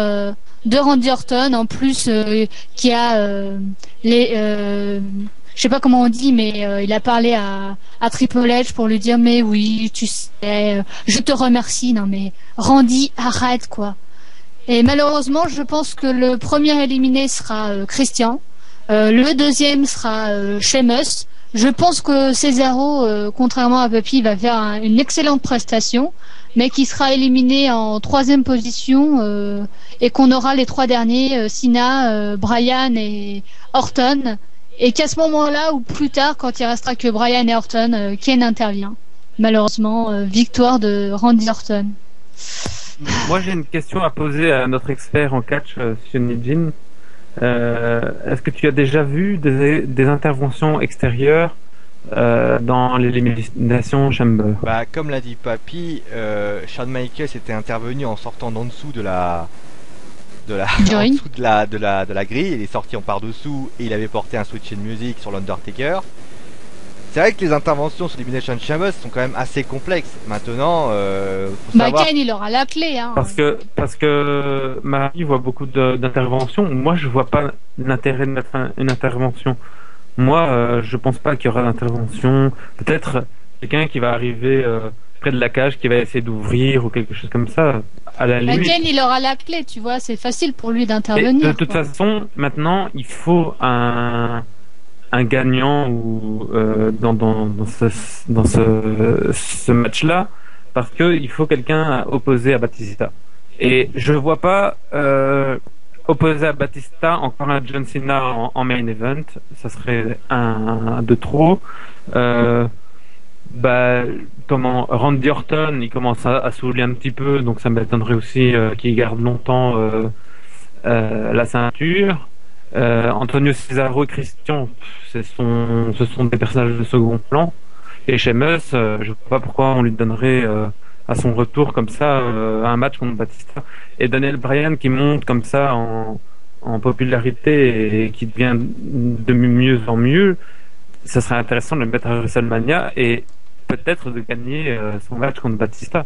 de Randy Orton, en plus qui a je sais pas comment on dit, mais il a parlé à Triple H pour lui dire mais oui, tu sais, je te remercie. Non mais Randy, arrête quoi. Et malheureusement, je pense que le premier éliminé sera Christian, le deuxième sera Sheamus. Je pense que Cesaro, contrairement à Puppy, va faire une excellente prestation, mais qui sera éliminé en troisième position et qu'on aura les trois derniers, Cena, Bryan et Orton. Et qu'à ce moment-là, ou plus tard, quand il restera que Bryan et Orton, Kane intervient. Malheureusement, victoire de Randy Orton. Moi, j'ai une question à poser à notre expert en catch, Sonny Jin. Est-ce que tu as déjà vu des interventions extérieures dans l'élimination Chamber? Bah, comme l'a dit Papy, Shawn Michaels était intervenu en sortant d'en dessous de la en dessous de la grille. Il est sorti en par dessous et il avait porté un switch in music sur l'Undertaker. c'est vrai que les interventions sur l'Elimination Chamber sont quand même assez complexes. Maintenant, faut Bah, savoir. Kane, il aura la clé, hein. Parce que Marie voit beaucoup d'interventions. Moi, je vois pas l'intérêt de mettre une intervention. Moi, je pense pas qu'il y aura d'intervention. Peut-être quelqu'un qui va arriver près de la cage, qui va essayer d'ouvrir ou quelque chose comme ça. À la Bah, limite. Kane, il aura la clé, tu vois, c'est facile pour lui Et d'intervenir. de toute quoi. façon, maintenant, il faut un gagnant ou ce match-là, parce que il faut quelqu'un opposé à Batista. Et je vois pas opposé à Batista encore un John Cena en main event, ça serait un de trop. Euh, bah comment Randy Orton, il commence à saouler un petit peu, donc ça m'étonnerait aussi qu'il garde longtemps la ceinture. Antonio Cesaro et Christian, ce sont des personnages de second plan. Et Sheamus, je vois pas pourquoi on lui donnerait à son retour comme ça un match contre Batista. Et Daniel Bryan qui monte comme ça en popularité et qui devient de mieux en mieux, ça serait intéressant de le mettre à WrestleMania et peut-être de gagner son match contre Batista.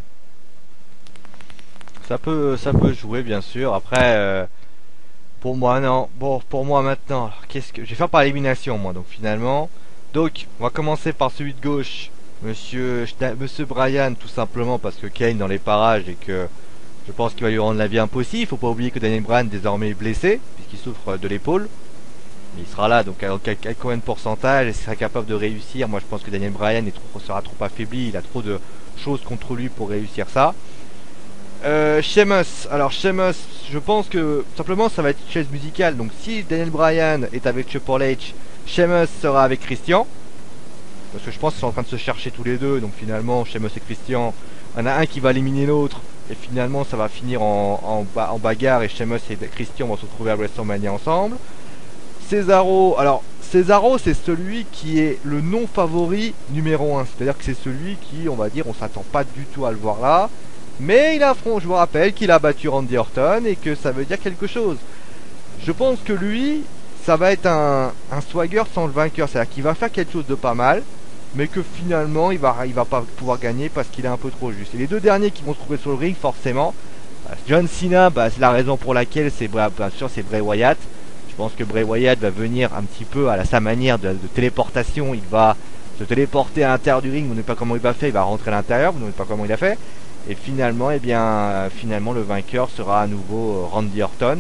Ça peut jouer, bien sûr. Après, pour moi, non. Bon, pour moi maintenant, alors, qu'est-ce que je vais faire par élimination, moi. Donc finalement, donc on va commencer par celui de gauche, Monsieur Bryan, tout simplement parce que Kane dans les parages et que je pense qu'il va lui rendre la vie impossible. Il faut pas oublier que Daniel Bryan désormais est blessé puisqu'il souffre de l'épaule. Il sera là, donc à combien de pourcentage et sera capable de réussir. Moi, je pense que Daniel Bryan sera trop affaibli. Il a trop de choses contre lui pour réussir ça. Sheamus. Alors Sheamus, je pense que simplement ça va être une chaise musicale. Donc si Daniel Bryan est avec Triple H, Sheamus sera avec Christian. Parce que je pense qu'ils sont en train de se chercher tous les deux. Donc finalement, Sheamus et Christian, il y en a un qui va éliminer l'autre. Et finalement, ça va finir en bagarre. Et Sheamus et Christian vont se retrouver à WrestleMania ensemble. Cesaro. Alors Cesaro, c'est celui qui est le non favori numéro 1. C'est-à-dire que c'est celui qui, on va dire, on s'attend pas du tout à le voir là. Mais je vous rappelle qu'il a battu Randy Orton et que ça veut dire quelque chose. Je pense que lui, ça va être un swagger sans le vainqueur. C'est-à-dire qu'il va faire quelque chose de pas mal, mais que finalement, il va pas pouvoir gagner parce qu'il est un peu trop juste. Et les deux derniers qui vont se trouver sur le ring, forcément, John Cena, c'est la raison pour laquelle c'est bien sûr c'est Bray Wyatt. Je pense que Bray Wyatt va venir un petit peu à sa manière de téléportation. Il va se téléporter à l'intérieur du ring. Vous ne savez pas comment il va faire. Il va rentrer à l'intérieur. Vous ne savez pas comment il a fait. Et finalement, finalement, le vainqueur sera à nouveau Randy Orton,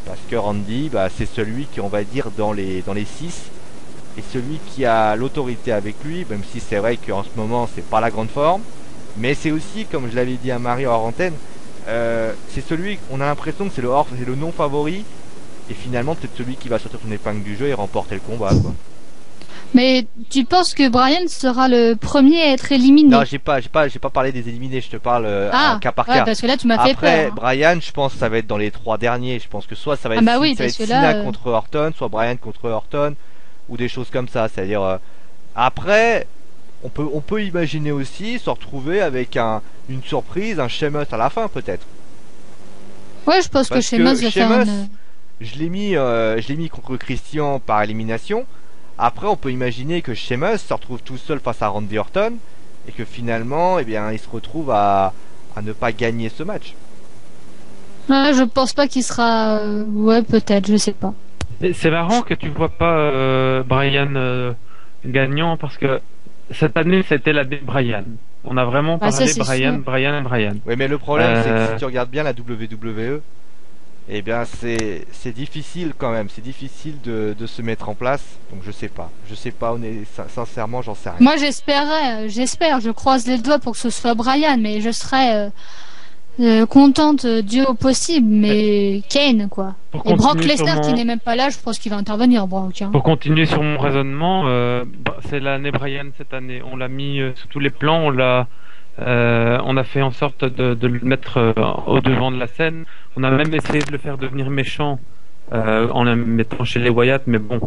parce que Randy, c'est celui qui, on va dire, dans les 6, est celui qui a l'autorité avec lui, même si c'est vrai qu'en ce moment, c'est pas la grande forme, mais c'est aussi, comme je l'avais dit à Marie hors antenne, c'est celui, on a l'impression que c'est le non favori, et finalement, peut-être celui qui va sortir son épingle du jeu et remporter le combat, quoi. Mais tu penses que Bryan sera le premier à être éliminé? Non, j'ai pas parlé des éliminés, je te parle cas par cas. Parce que là tu m'as fait Après, peur. Bryan, je pense que ça va être dans les 3 derniers. Je pense que soit ça va être, bah oui, ça va parce être que là, Cena contre Orton, soit Bryan contre Orton, ou des choses comme ça. C'est-à-dire, après, on peut imaginer aussi se retrouver avec une surprise, un Sheamus à la fin peut-être. Ouais, je pense que Parce Sheamus va faire Sheamus, une... je l'ai mis contre Christian par élimination. Après, on peut imaginer que Sheamus se retrouve tout seul face à Randy Orton et que finalement, il se retrouve à ne pas gagner ce match. Ouais, je pense pas qu'il sera... Ouais, peut-être, je sais pas. C'est marrant que tu vois pas Bryan gagnant parce que cette année c'était l'année Bryan. On a vraiment parlé Bryan. Oui, mais le problème c'est que si tu regardes bien la WWE, c'est difficile quand même, c'est difficile de se mettre en place. Donc je sais pas, sincèrement j'en sais rien. Moi j'espère, je croise les doigts pour que ce soit Bryan, mais je serais contente Dieu au possible, mais Kane quoi. Et Brock Lesnar qui n'est même pas là, je pense qu'il va intervenir, Brock. Hein. Pour continuer sur mon raisonnement, c'est l'année Bryan cette année. On l'a mis sous tous les plans, on a fait en sorte de le mettre au devant de la scène. On a même essayé de le faire devenir méchant en le mettant chez les Wyatt, mais bon,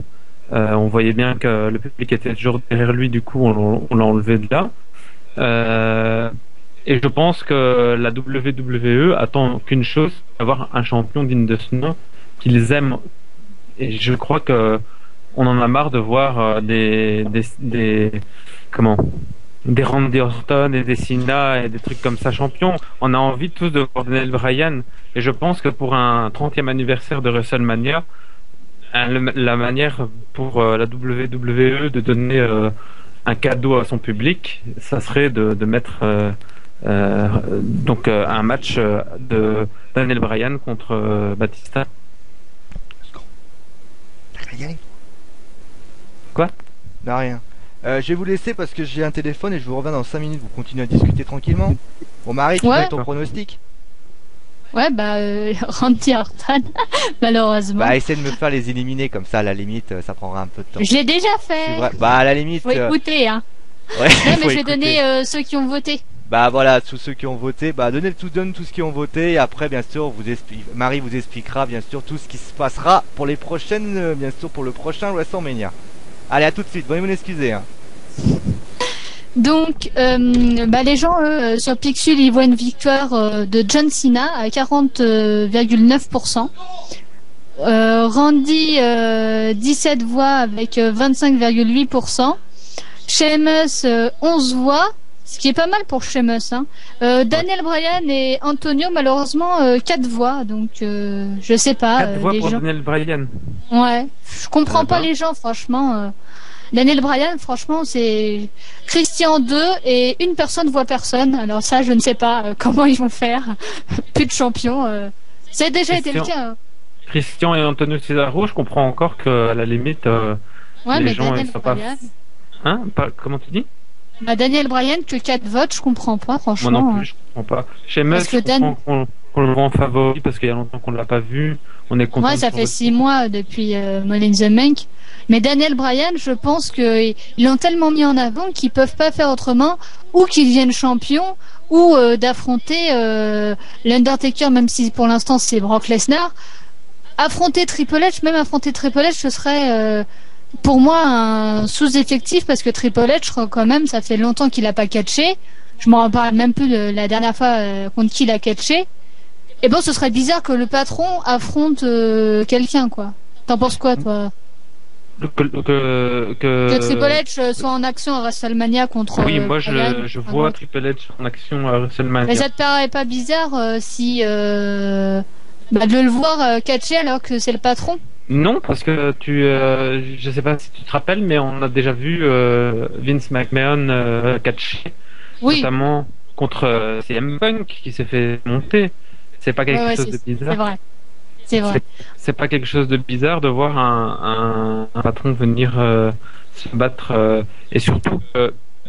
on voyait bien que le public était toujours derrière lui, du coup on l'a enlevé de là. Et je pense que la WWE attend qu'une chose, avoir un champion digne de ce nom, qu'ils aiment. Et je crois que on en a marre de voir des Randy Orton et des Cena et des trucs comme ça champions. On a envie tous de voir Daniel Bryan. Et je pense que pour un 30e anniversaire de WrestleMania, la manière pour la WWE de donner un cadeau à son public, ça serait de mettre un match de Daniel Bryan contre Batista. Quoi? Non, rien. Je vais vous laisser parce que j'ai un téléphone et je vous reviens dans 5 minutes. Vous continuez à discuter tranquillement. Bon, Marie, tu Ouais. fais ton pronostic? Ouais, Randy Orton, malheureusement. Bah, essaie de me faire les éliminer comme ça, à la limite, ça prendra un peu de temps. Je l'ai déjà C'est fait. vrai. Bah, à la limite. Faut écouter, hein. Ouais, Non, faut mais je vais écouter. donner ceux qui ont voté. Bah voilà, tous ceux qui ont voté, bah donne tout ce qui ont voté et après bien sûr Marie vous expliquera bien sûr tout ce qui se passera pour les prochaines, bien sûr pour le prochain WrestleMania. Allez, à tout de suite, veuillez m'en excuser. Hein. Donc, les gens, eux, sur Pixel, ils voient une victoire de John Cena à 40,9%. Randy, 17 voix avec 25,8%. Sheamus, 11 voix, ce qui est pas mal pour Sheamus. Hein. Daniel Bryan et Antonio, malheureusement, 4 voix. Donc, je sais pas. 4 voix les pour gens... Daniel Bryan. Ouais, je comprends Ah pas ben. les gens, franchement. Daniel Bryan, franchement, c'est Christian 2 et une personne voit personne. Alors ça, je ne sais pas comment ils vont faire. Plus de champions. Ça a déjà été le Christian. cas. Hein. Christian et Antonio Cesaro, je comprends encore que à la limite Ouais, les mais gens Daniel ils sont pas. Bryan. Comment tu dis? Daniel Bryan, que 4 votes, je comprends pas, franchement. Moi non plus, je comprends pas. Chez Musk, Parce que je comprends qu'on le voit en favori parce qu'il y a longtemps qu'on l'a pas vu. On est content. Ouais, ça fait 6 mois depuis Money in the Bank. Mais Daniel Bryan, je pense qu'ils l'ont tellement mis en avant qu'ils peuvent pas faire autrement, ou qu'ils deviennent champions, ou d'affronter l'Undertaker, même si pour l'instant c'est Brock Lesnar. Affronter Triple H, même affronter Triple H, ce serait pour moi un sous-effectif parce que Triple H, quand même, ça fait longtemps qu'il a pas catché. Je m'en rappelle même plus de la dernière fois contre qui il a catché. Et bon, ce serait bizarre que le patron affronte quelqu'un, quoi. T'en penses quoi, toi? Que Triple H soit en action à WrestleMania contre. Oui, moi Bryan, je vois Triple H en action à WrestleMania. Mais ça te paraît pas bizarre si de le voir catcher alors que c'est le patron? Non, parce que je sais pas si tu te rappelles, mais on a déjà vu Vince McMahon catcher, Oui. notamment contre CM Punk qui s'est fait monter. C'est pas quelque chose de bizarre. C'est vrai. C'est vrai. C'est pas quelque chose de bizarre de voir un patron venir se battre et surtout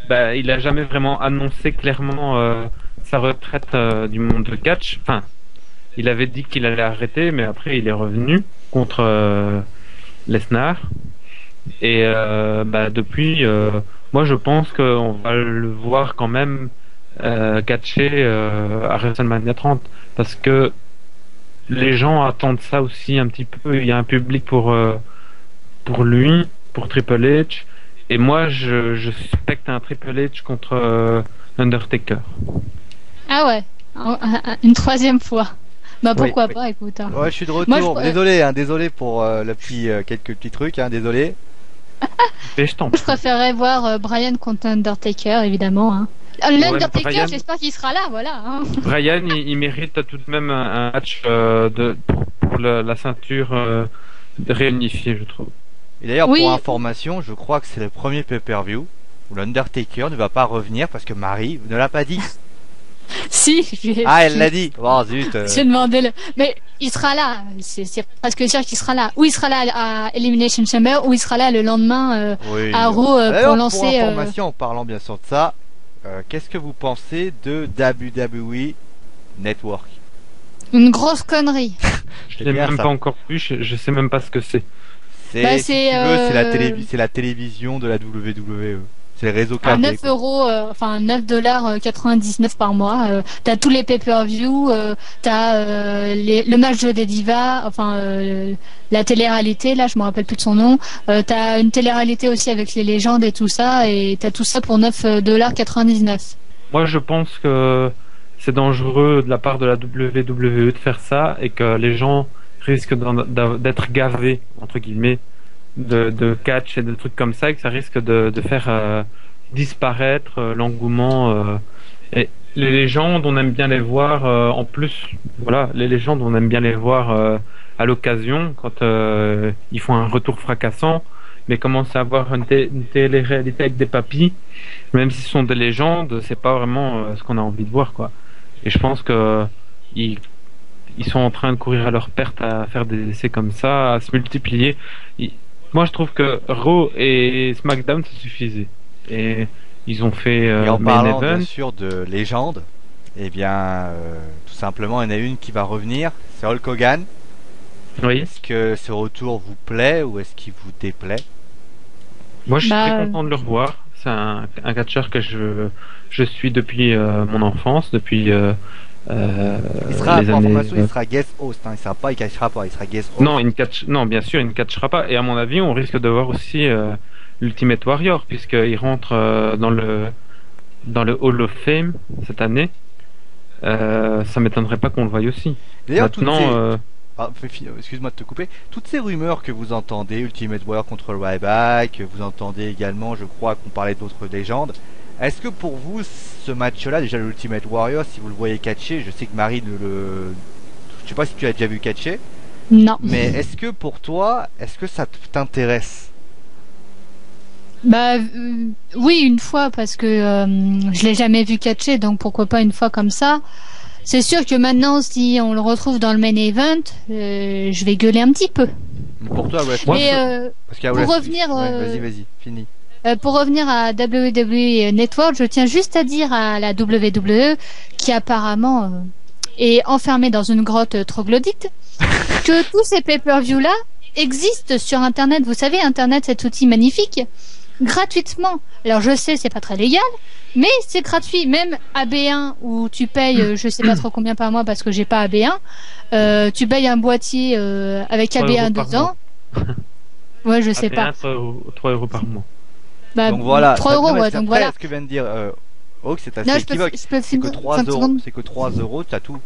il a jamais vraiment annoncé clairement sa retraite du monde de catch. Enfin, il avait dit qu'il allait arrêter, mais après il est revenu contre Lesnar et depuis moi je pense qu'on va le voir quand même catcher à WrestleMania 30 parce que les gens attendent ça aussi un petit peu. Il y a un public pour lui, pour Triple H. Et moi, je suspecte un Triple H contre Undertaker. Ah ouais, une troisième fois. Bah pourquoi pas, écoute. Hein. Ouais, je suis de retour. Moi, Désolé pour quelques petits trucs, hein, désolé. Mais je préférerais voir Bryan contre Undertaker, évidemment. Hein. L'Undertaker, j'espère qu'il sera là, voilà. Hein. Bryan, il mérite tout de même un match pour la ceinture réunifiée, je trouve. Et d'ailleurs, pour information, je crois que c'est le premier pay-per-view où l'Undertaker ne va pas revenir parce que Marie ne l'a pas dit. Si, elle l'a dit. Oh zut. J'ai demandé le. Mais il sera là. C'est presque sûr qu'il sera là. Ou il sera là à Elimination Chamber, ou il sera là le lendemain à Raw pour lancer. Pour information, en parlant bien sûr de ça, qu'est-ce que vous pensez de WWE Network? Une grosse connerie. Je l'ai même pas encore vu. Je sais même pas ce que c'est. C'est la télévision de la WWE. C'est le réseau câblé. À 9 euros, enfin $9,99 par mois. T'as tous les pay-per-view, t'as le match des divas, enfin la télé-réalité, là je me rappelle plus de son nom. T'as une télé-réalité aussi avec les légendes et tout ça, et t'as tout ça pour $9,99. Moi je pense que c'est dangereux de la part de la WWE de faire ça et que les gens risquent d'être gavés entre guillemets de catch et de trucs comme ça, et que ça risque de faire disparaître l'engouement. Et les légendes, on aime bien les voir. En plus, voilà, les légendes, on aime bien les voir à l'occasion quand ils font un retour fracassant. Mais commencer à avoir une télé-réalité avec des papis, même si ce sont des légendes, c'est pas vraiment ce qu'on a envie de voir, quoi. Et je pense que ils sont en train de courir à leur perte à faire des essais comme ça, à se multiplier. Moi, je trouve que Raw et SmackDown, ça suffisait. Et ils ont fait Et en Main parlant Event. bien sûr de légende, eh bien, tout simplement, il y en a une qui va revenir, c'est Hulk Hogan. Oui. Est-ce que ce retour vous plaît ou est-ce qu'il vous déplaît? Moi, je suis Bah, très content de le revoir. C'est un catcheur que je suis depuis mon enfance, depuis Il sera, les pour années. information, il sera guest host, hein. Il catchera pas, il sera guest host. Non, bien sûr, il ne catchera pas. Et à mon avis, on risque de voir aussi l'Ultimate Warrior, puisqu'il rentre dans le Hall of Fame cette année. Ça m'étonnerait pas qu'on le voie aussi. D'ailleurs, Maintenant, excuse-moi de te couper. Toutes ces rumeurs que vous entendez, Ultimate Warrior contre Ryback, vous entendez également, je crois qu'on parlait d'autres légendes. Est-ce que pour vous, ce match-là, déjà l'Ultimate Warrior, si vous le voyez catcher, je sais que Marie je sais pas si tu as déjà vu catcher, non. mais est-ce que pour toi, est-ce que ça t'intéresse? Bah oui, une fois parce que je l'ai jamais vu catcher, donc pourquoi pas une fois comme ça. C'est sûr que maintenant, si on le retrouve dans le main event, je vais gueuler un petit peu. Mais pour toi, ouais. Mais Parce qu'il y a pour Wrestling- revenir, ouais, vas-y, fini. pour revenir à WWE Network, je tiens juste à dire à la WWE qui apparemment est enfermée dans une grotte troglodyte que tous ces pay-per-view là existent sur Internet. Vous savez, Internet, cet outil magnifique, gratuitement. Alors je sais, c'est pas très légal, mais c'est gratuit. Même AB1 où tu payes, je sais pas trop combien par mois parce que j'ai pas AB1. Tu payes un boîtier avec 3 AB1 euros par dedans. Ouais, je sais pas. 3 euros par mois. Bah, Donc voilà. 3 euros, Non, mais ouais, c'est donc après, voilà. ce que vient de dire Hawk, c'est assez Non, je peux équivoque. C'est que finir 3 5 euros. secondes. C'est que 3 euros, t'as tout.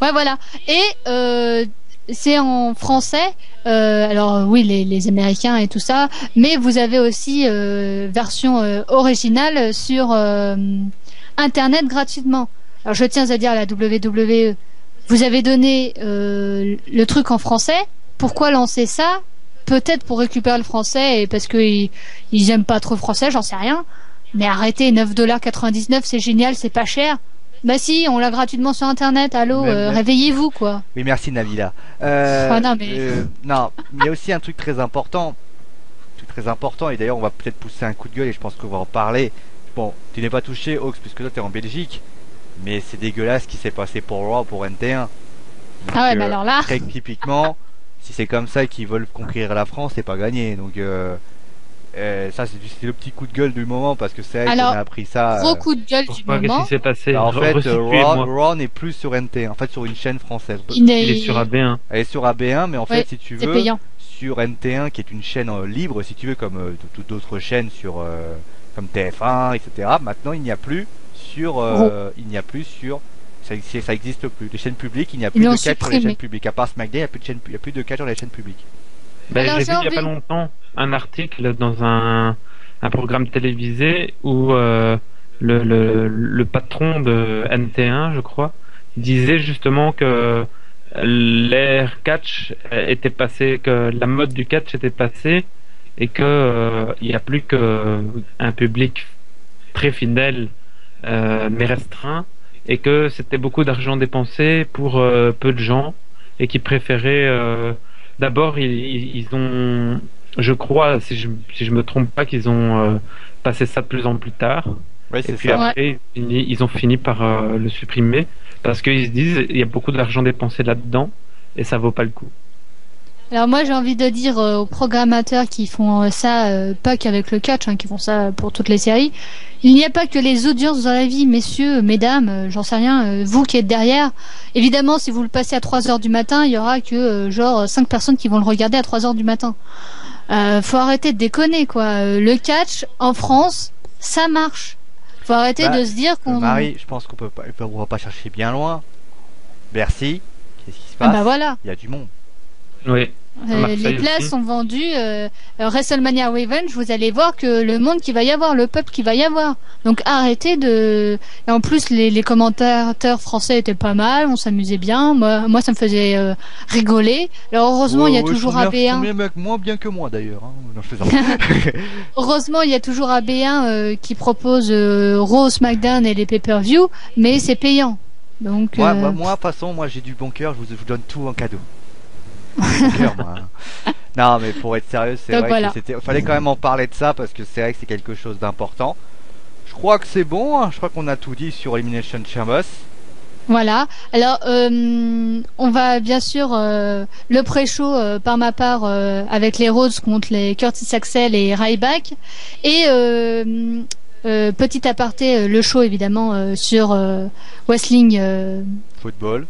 Ouais, voilà. Et c'est en français. Alors oui, les Américains et tout ça, mais vous avez aussi version originale sur Internet gratuitement. Alors je tiens à dire à la WWE, vous avez donné le truc en français. Pourquoi lancer ça? Peut-être pour récupérer le français et parce que ils aiment pas trop le français, j'en sais rien. Mais arrêtez, 9,99$, c'est génial, c'est pas cher. Bah si, on l'a gratuitement sur Internet, allô, Même- réveillez-vous quoi. Oui, merci Nabila. Non, mais- non, il y a aussi un truc très important. Et d'ailleurs, on va peut-être pousser un coup de gueule et je pense qu'on va en parler. Bon, tu n'es pas touché, Hawks, puisque toi, tu es en Belgique. Mais c'est dégueulasse ce qui s'est passé pour Raw, pour NT1. Donc, Ah ouais, bah alors là. très typiquement, si c'est comme ça qu'ils veulent conquérir la France, c'est pas gagné. Donc, ça, c'est le petit coup de gueule du moment parce que c'est vrai qu'on Alors, a appris ça. Gros coup de gueule du Pourquoi, qu'est-ce moment. qui s'est passé? Bah, en fait, Resituez-moi. Raw n'est plus sur NT1, en fait, sur une chaîne française. Il Il est sur AB1. Elle est sur AB1, mais en fait, Ouais, si tu c'est veux, payant. sur NT1, qui est une chaîne libre, si tu veux, comme toutes d'autres chaînes sur comme TF1, etc. Maintenant, il n'y a plus sur, ça existe plus. Les chaînes publiques, il n'y a plus Ils de l'ont catch sur les supprimé. chaînes publiques. À part SmackDown, il n'y a plus de catch sur les chaînes publiques. Ben, Alors, j'ai j'ai vu il y a envie- pas longtemps un article dans un programme télévisé où le patron de NT1, je crois, disait justement que l'ère catch était passée, que la mode du catch était passée et que il n'y a plus qu'un public très fidèle mais restreint et que c'était beaucoup d'argent dépensé pour peu de gens et qui préféraient d'abord ils ont, je crois, si je me trompe pas, qu'ils ont passé ça de plus en plus tard. Oui, Et c'est puis ça. après, ils ont fini par le supprimer parce qu'ils se disent il y a beaucoup d'argent dépensé là-dedans et ça vaut pas le coup. Alors moi j'ai envie de dire aux programmateurs qui font ça, pas qu'avec le catch, hein, qui font ça pour toutes les séries, il n'y a pas que les audiences dans la vie, messieurs, mesdames, j'en sais rien, vous qui êtes derrière. Évidemment, si vous le passez à 3 heures du matin, il y aura que genre 5 personnes qui vont le regarder à 3 heures du matin. Faut arrêter de déconner quoi. Le catch en France, ça marche. Faut arrêter Bah, de se dire qu'on... Marie, je pense on va pas chercher bien loin. Bercy, qu'est-ce qui se Ah passe? bah voilà. Il y a du monde. Oui. Marseille Les places aussi. sont vendues. WrestleMania Revenge, vous allez voir que le monde qu'il va y avoir, le peuple qu'il va y avoir. Donc arrêtez de. Et en plus, les commentateurs français étaient pas mal, on s'amusait bien. Moi, ça me faisait rigoler. Alors heureusement, il y a toujours Ils sont AB1. bien, moins bien que moi d'ailleurs. Hein. Non, je fais ça. Heureusement, il y a toujours AB1 qui propose Raw, SmackDown et les pay-per-view, mais c'est payant. Donc Moi, de toute façon, moi j'ai du bon cœur, je vous donne tout en cadeau. Bon cœur, moi. Hein. Non, mais pour être sérieux, c'est Donc vrai voilà. que fallait quand même en parler de ça parce que c'est vrai que c'est quelque chose d'important. Je crois que c'est bon, hein. Je crois qu'on a tout dit sur Elimination Chamber. Voilà. Alors, on va bien sûr le pré-show par ma part avec les Rhodes contre les Curtis Axel et Ryback. Et petit aparté, le show évidemment sur Wrestling. Football.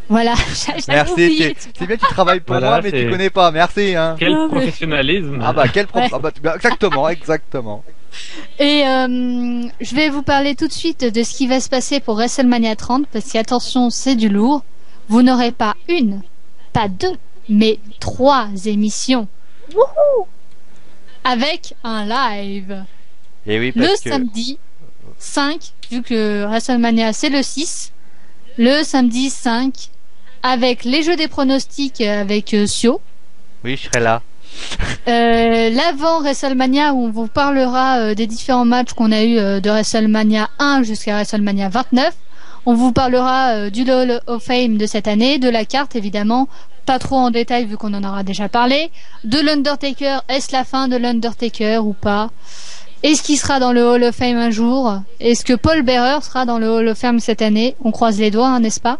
Voilà. J'avais Merci, oublié. c'est bien que tu travailles pour Voilà, moi, mais c'est- tu connais pas. Merci, hein. Quel Non, mais- professionnalisme. Ah bah quel Ouais. ah bah, exactement, exactement. Et je vais vous parler tout de suite de ce qui va se passer pour WrestleMania 30 parce qu'attention, c'est du lourd. Vous n'aurez pas une, pas deux, mais 3 émissions. Wouhou! Avec un live. Et oui, Le parce que samedi 5, vu que WrestleMania c'est le 6, le samedi 5, avec les jeux des pronostics avec Sio. oui, je serai là. L'avant WrestleMania où on vous parlera des différents matchs qu'on a eu de WrestleMania 1 jusqu'à WrestleMania 29. On vous parlera du Hall of Fame de cette année, de la carte évidemment, pas trop en détail vu qu'on en aura déjà parlé, de l'Undertaker, est-ce la fin de l'Undertaker ou pas? Est-ce qu'il sera dans le Hall of Fame un jour? Est-ce que Paul Bearer sera dans le Hall of Fame cette année? On croise les doigts, hein, n'est-ce pas?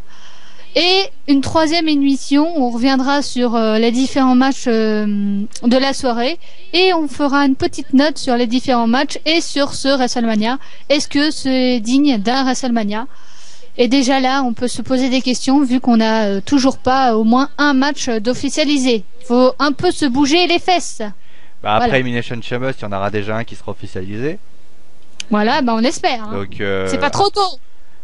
Et une troisième émission, on reviendra sur les différents matchs de la soirée et on fera une petite note sur les différents matchs et sur ce WrestleMania. Est-ce que c'est digne d'un WrestleMania? Et déjà là, on peut se poser des questions vu qu'on n'a toujours pas au moins un match d'officialisé. Faut un peu se bouger les fesses. Bah, après Voilà. Elimination Chamber, il y en aura déjà un qui sera officialisé. Voilà, bah on espère. Hein. Donc C'est pas trop tôt.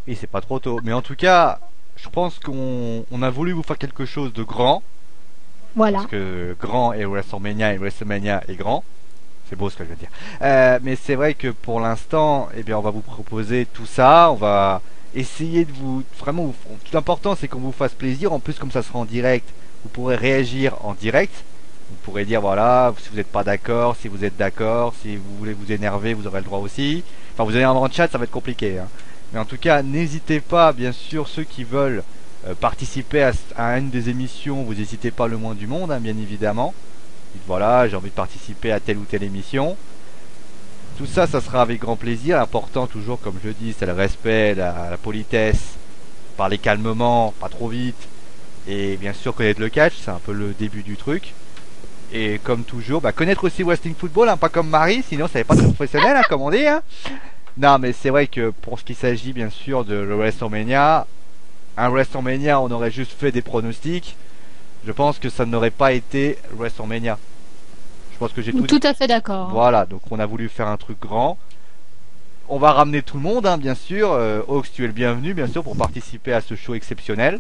Oui, c'est pas trop tôt. Mais en tout cas, je pense qu'on a voulu vous faire quelque chose de grand. Voilà. Parce que grand est WrestleMania et WrestleMania est grand. C'est beau ce que je veux dire. Mais c'est vrai que pour l'instant, eh bien, on va vous proposer tout ça. On va essayer de vous... Vraiment, tout l'important, c'est qu'on vous fasse plaisir. En plus, comme ça sera en direct, vous pourrez réagir en direct. Vous pourrez dire, voilà, si vous n'êtes pas d'accord, si vous êtes d'accord, si vous voulez vous énerver, vous aurez le droit aussi. Enfin, vous allez en en chat, ça va être compliqué. Hein. Mais en tout cas, n'hésitez pas, bien sûr, ceux qui veulent participer à une des émissions, vous n'hésitez pas le moins du monde, hein, bien évidemment. Dites voilà, j'ai envie de participer à telle ou telle émission. Tout ça, ça sera avec grand plaisir. L'important, toujours, comme je dis, c'est le respect, la politesse, parler calmement, pas trop vite. Et bien sûr, connaître le catch, c'est un peu le début du truc. Et comme toujours, bah, connaître aussi Wrestling Football, hein, pas comme Marie, sinon ça n'est pas très professionnel, hein, comme on dit. Hein. Non, mais c'est vrai que pour ce qui s'agit bien sûr de le WrestleMania, un WrestleMania, on aurait juste fait des pronostics. Je pense que ça n'aurait pas été WrestleMania. Je pense que j'ai tout dit. Tout à fait d'accord. Voilà, donc on a voulu faire un truc grand. On va ramener tout le monde, hein, bien sûr. Ox, tu es le bienvenu, bien sûr, pour participer à ce show exceptionnel.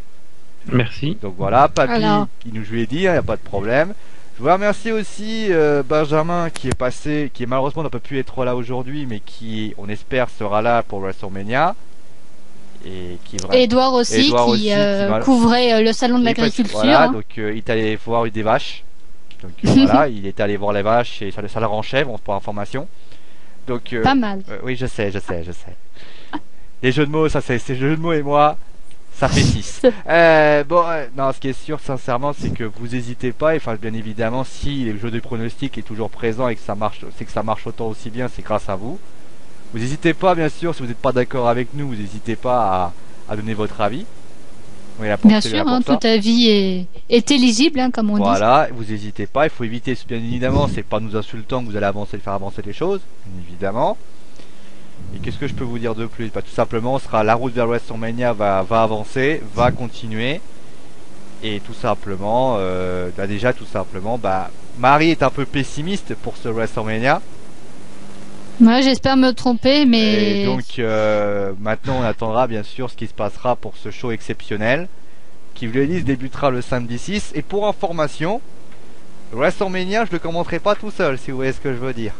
Merci. Donc voilà, Papy, Alors. qui nous jouait dit, il n'y a pas de problème. Je voudrais remercier aussi Benjamin qui est passé, qui malheureusement n'a pas pu être là aujourd'hui, mais qui, on espère, sera là pour WrestleMania. Et qui est vraiment... Edouard aussi, Edouard qui, aussi, qui va- couvrait le salon de l'agriculture. Voilà, hein. donc il est allé voir des vaches. Donc voilà, il est allé voir les vaches et ça le renchèvre, pour information. Donc Pas mal. oui, je sais. Les jeux de mots, ça c'est ces jeux de mots et moi, ça fait 6. Non, ce qui est sûr, sincèrement, c'est que vous n'hésitez pas. Enfin, bien évidemment, si le jeu de pronostic est toujours présent et que ça marche, c'est que ça marche autant aussi bien, c'est grâce à vous. Vous n'hésitez pas, bien sûr, si vous n'êtes pas d'accord avec nous, vous n'hésitez pas à donner votre avis. On est là pour- Bien c'est sûr, là hein, pour ça. tout avis est éligible, hein, comme on dit. Voilà, vous n'hésitez pas, il faut éviter, bien évidemment, c'est pas nous insultant que vous allez faire avancer les choses, bien évidemment. Et qu'est-ce que je peux vous dire de plus? Bah, tout simplement, la route vers WrestleMania va avancer, va continuer. Et tout simplement, Marie est un peu pessimiste pour ce WrestleMania. Ouais, j'espère me tromper, mais Et donc maintenant on attendra bien sûr ce qui se passera pour ce show exceptionnel qui, je le dis, débutera le samedi 6. Et pour information, WrestleMania, je le commenterai pas tout seul, si vous voyez ce que je veux dire.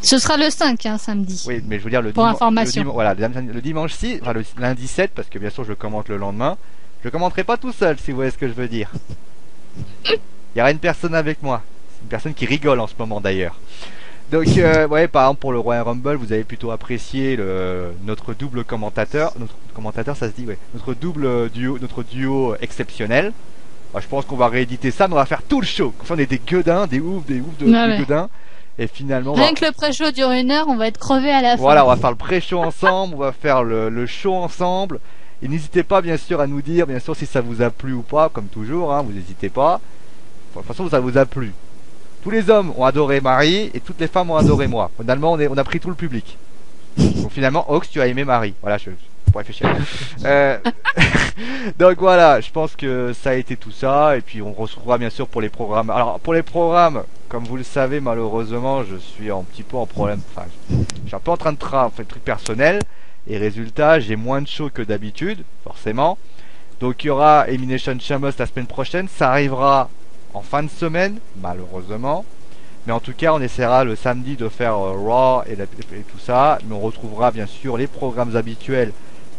Ce sera le 5, hein, samedi. Oui, mais je veux dire Pour information. voilà, le dimanche 6, enfin le lundi 7, parce que bien sûr je le commente le lendemain. Je le commenterai pas tout seul, si vous voyez ce que je veux dire. Il y aura une personne avec moi. Une personne qui rigole en ce moment d'ailleurs. Donc, ouais, par exemple, pour le Royal Rumble, vous avez plutôt apprécié notre double commentateur. Notre commentateur, ça se dit, ouais. Notre duo exceptionnel. Bah, je pense qu'on va rééditer ça, mais on va faire tout le show. Comme ça, on est des gueudins, des oufs de gueudins. Et finalement, rien que le pré-show dure 1 heure, on va être crevés à la fin. Voilà, on va faire le pré-show ensemble, on va faire le show ensemble. Et n'hésitez pas, bien sûr, à nous dire, bien sûr, si ça vous a plu ou pas, comme toujours, hein, vous n'hésitez pas. De toute façon, ça vous a plu. Tous les hommes ont adoré Marie et toutes les femmes ont adoré moi. Finalement, on a pris tout le public. Donc finalement, Ox, tu as aimé Marie. Voilà, je pour réfléchir. Donc voilà, je pense que ça a été tout ça. Et puis on retrouvera bien sûr pour les programmes. Alors pour les programmes, comme vous le savez, malheureusement, je suis un petit peu en problème. Enfin, je suis un peu en train de faire des trucs personnels. Et résultat, j'ai moins de shows que d'habitude, forcément. Donc il y aura Elimination Chamber la semaine prochaine. Ça arrivera en fin de semaine, malheureusement. Mais en tout cas, on essaiera le samedi de faire Raw et tout ça. Mais on retrouvera bien sûr les programmes habituels.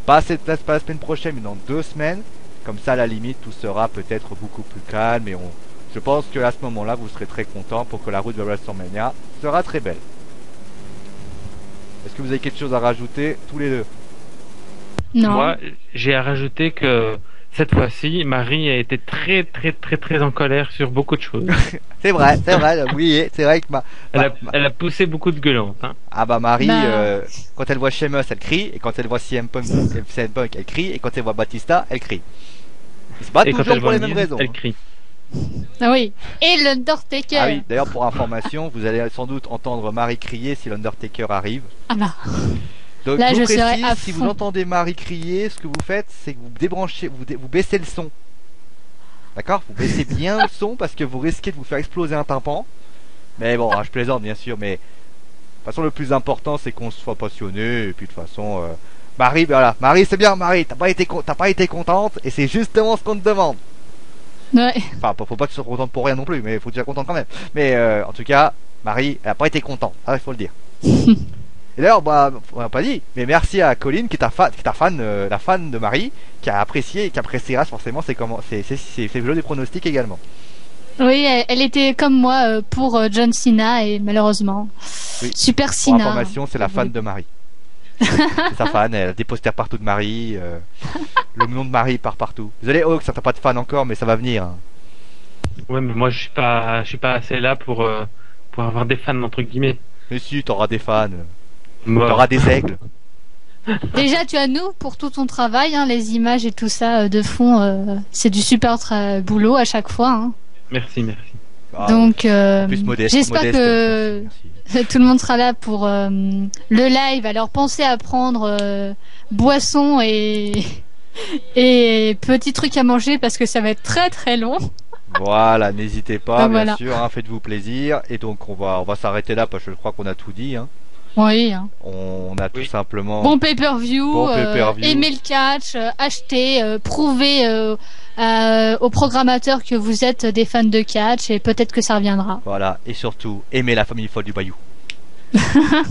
Pas la semaine prochaine, mais dans 2 semaines. Comme ça, à la limite, tout sera peut-être beaucoup plus calme. Et je pense qu'à ce moment-là, vous serez très contents pour que la route de WrestleMania sera très belle. Est-ce que vous avez quelque chose à rajouter, tous les deux? Non. Moi, j'ai à rajouter que cette fois-ci, Marie a été très en colère sur beaucoup de choses. C'est vrai, oui, c'est vrai que elle a poussé beaucoup de gueulantes. Hein. Ah bah Marie, quand elle voit Sheamus, elle crie, et quand elle voit CM Punk, elle crie, et quand elle voit Batista, elle crie. C'est pas toujours pour les mêmes raisons. Elle crie. Ah oui, et l'Undertaker. Ah oui, d'ailleurs pour information, vous allez sans doute entendre Marie crier si l'Undertaker arrive. Ah bah. Donc là, je vous serai précise, à si fond. vous entendez Marie crier, ce que vous faites, c'est que vous débranchez, vous baissez le son. D'accord? Vous baissez bien le son parce que vous risquez de vous faire exploser un tympan. Mais bon, je plaisante bien sûr, mais de toute façon le plus important c'est qu'on soit passionné et puis de toute façon Marie, voilà, Marie c'est bien, Marie, t'as pas été contente et c'est justement ce qu'on te demande. Ouais. Enfin, faut pas que tu sois contente pour rien non plus, mais faut que tu sois contente quand même. Mais en tout cas, Marie, elle a pas été contente, il faut le dire. Et d'ailleurs, bah, on n'a pas dit, mais merci à Colline qui est la fan de Marie, qui a apprécié et qui appréciera forcément ses jeux des pronostics également. Oui, elle était comme moi pour John Cena et malheureusement, Oui. Super Pour Cena. information, c'est la fan de Marie. C'est sa fan, elle a des posters partout de Marie, le nom de Marie part partout. Désolé, Oak, ça t'as pas de fan encore, mais ça va venir. Hein. Ouais, mais moi je suis pas assez là pour avoir des fans entre guillemets. Mais si, t'auras des fans. Moi, T'auras des aigles. Déjà, tu as nous pour tout ton travail, hein, les images et tout ça de fond, c'est du super boulot à chaque fois. Hein. Merci. Ah, Donc, plus modeste, j'espère que merci. tout le monde sera là pour le live. Alors, pensez à prendre boisson et petits trucs à manger parce que ça va être très long. Voilà, n'hésitez pas, Ah, bien voilà. sûr, hein, faites-vous plaisir. Et donc on va s'arrêter là parce que je crois qu'on a tout dit. Hein. Oui. Hein. On a tout Oui. simplement. Bon pay-per-view, Bon pay-per-view. aimez le catch, achetez, prouvez aux programmateurs que vous êtes des fans de catch et peut-être que ça reviendra. Voilà, et surtout, aimez la famille folle du Bayou.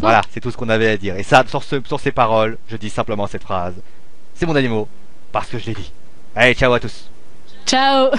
Voilà, c'est tout ce qu'on avait à dire. Et ça, sur ces paroles, je dis simplement cette phrase. C'est mon dernier mot, parce que je l'ai dit. Allez, ciao à tous. Ciao.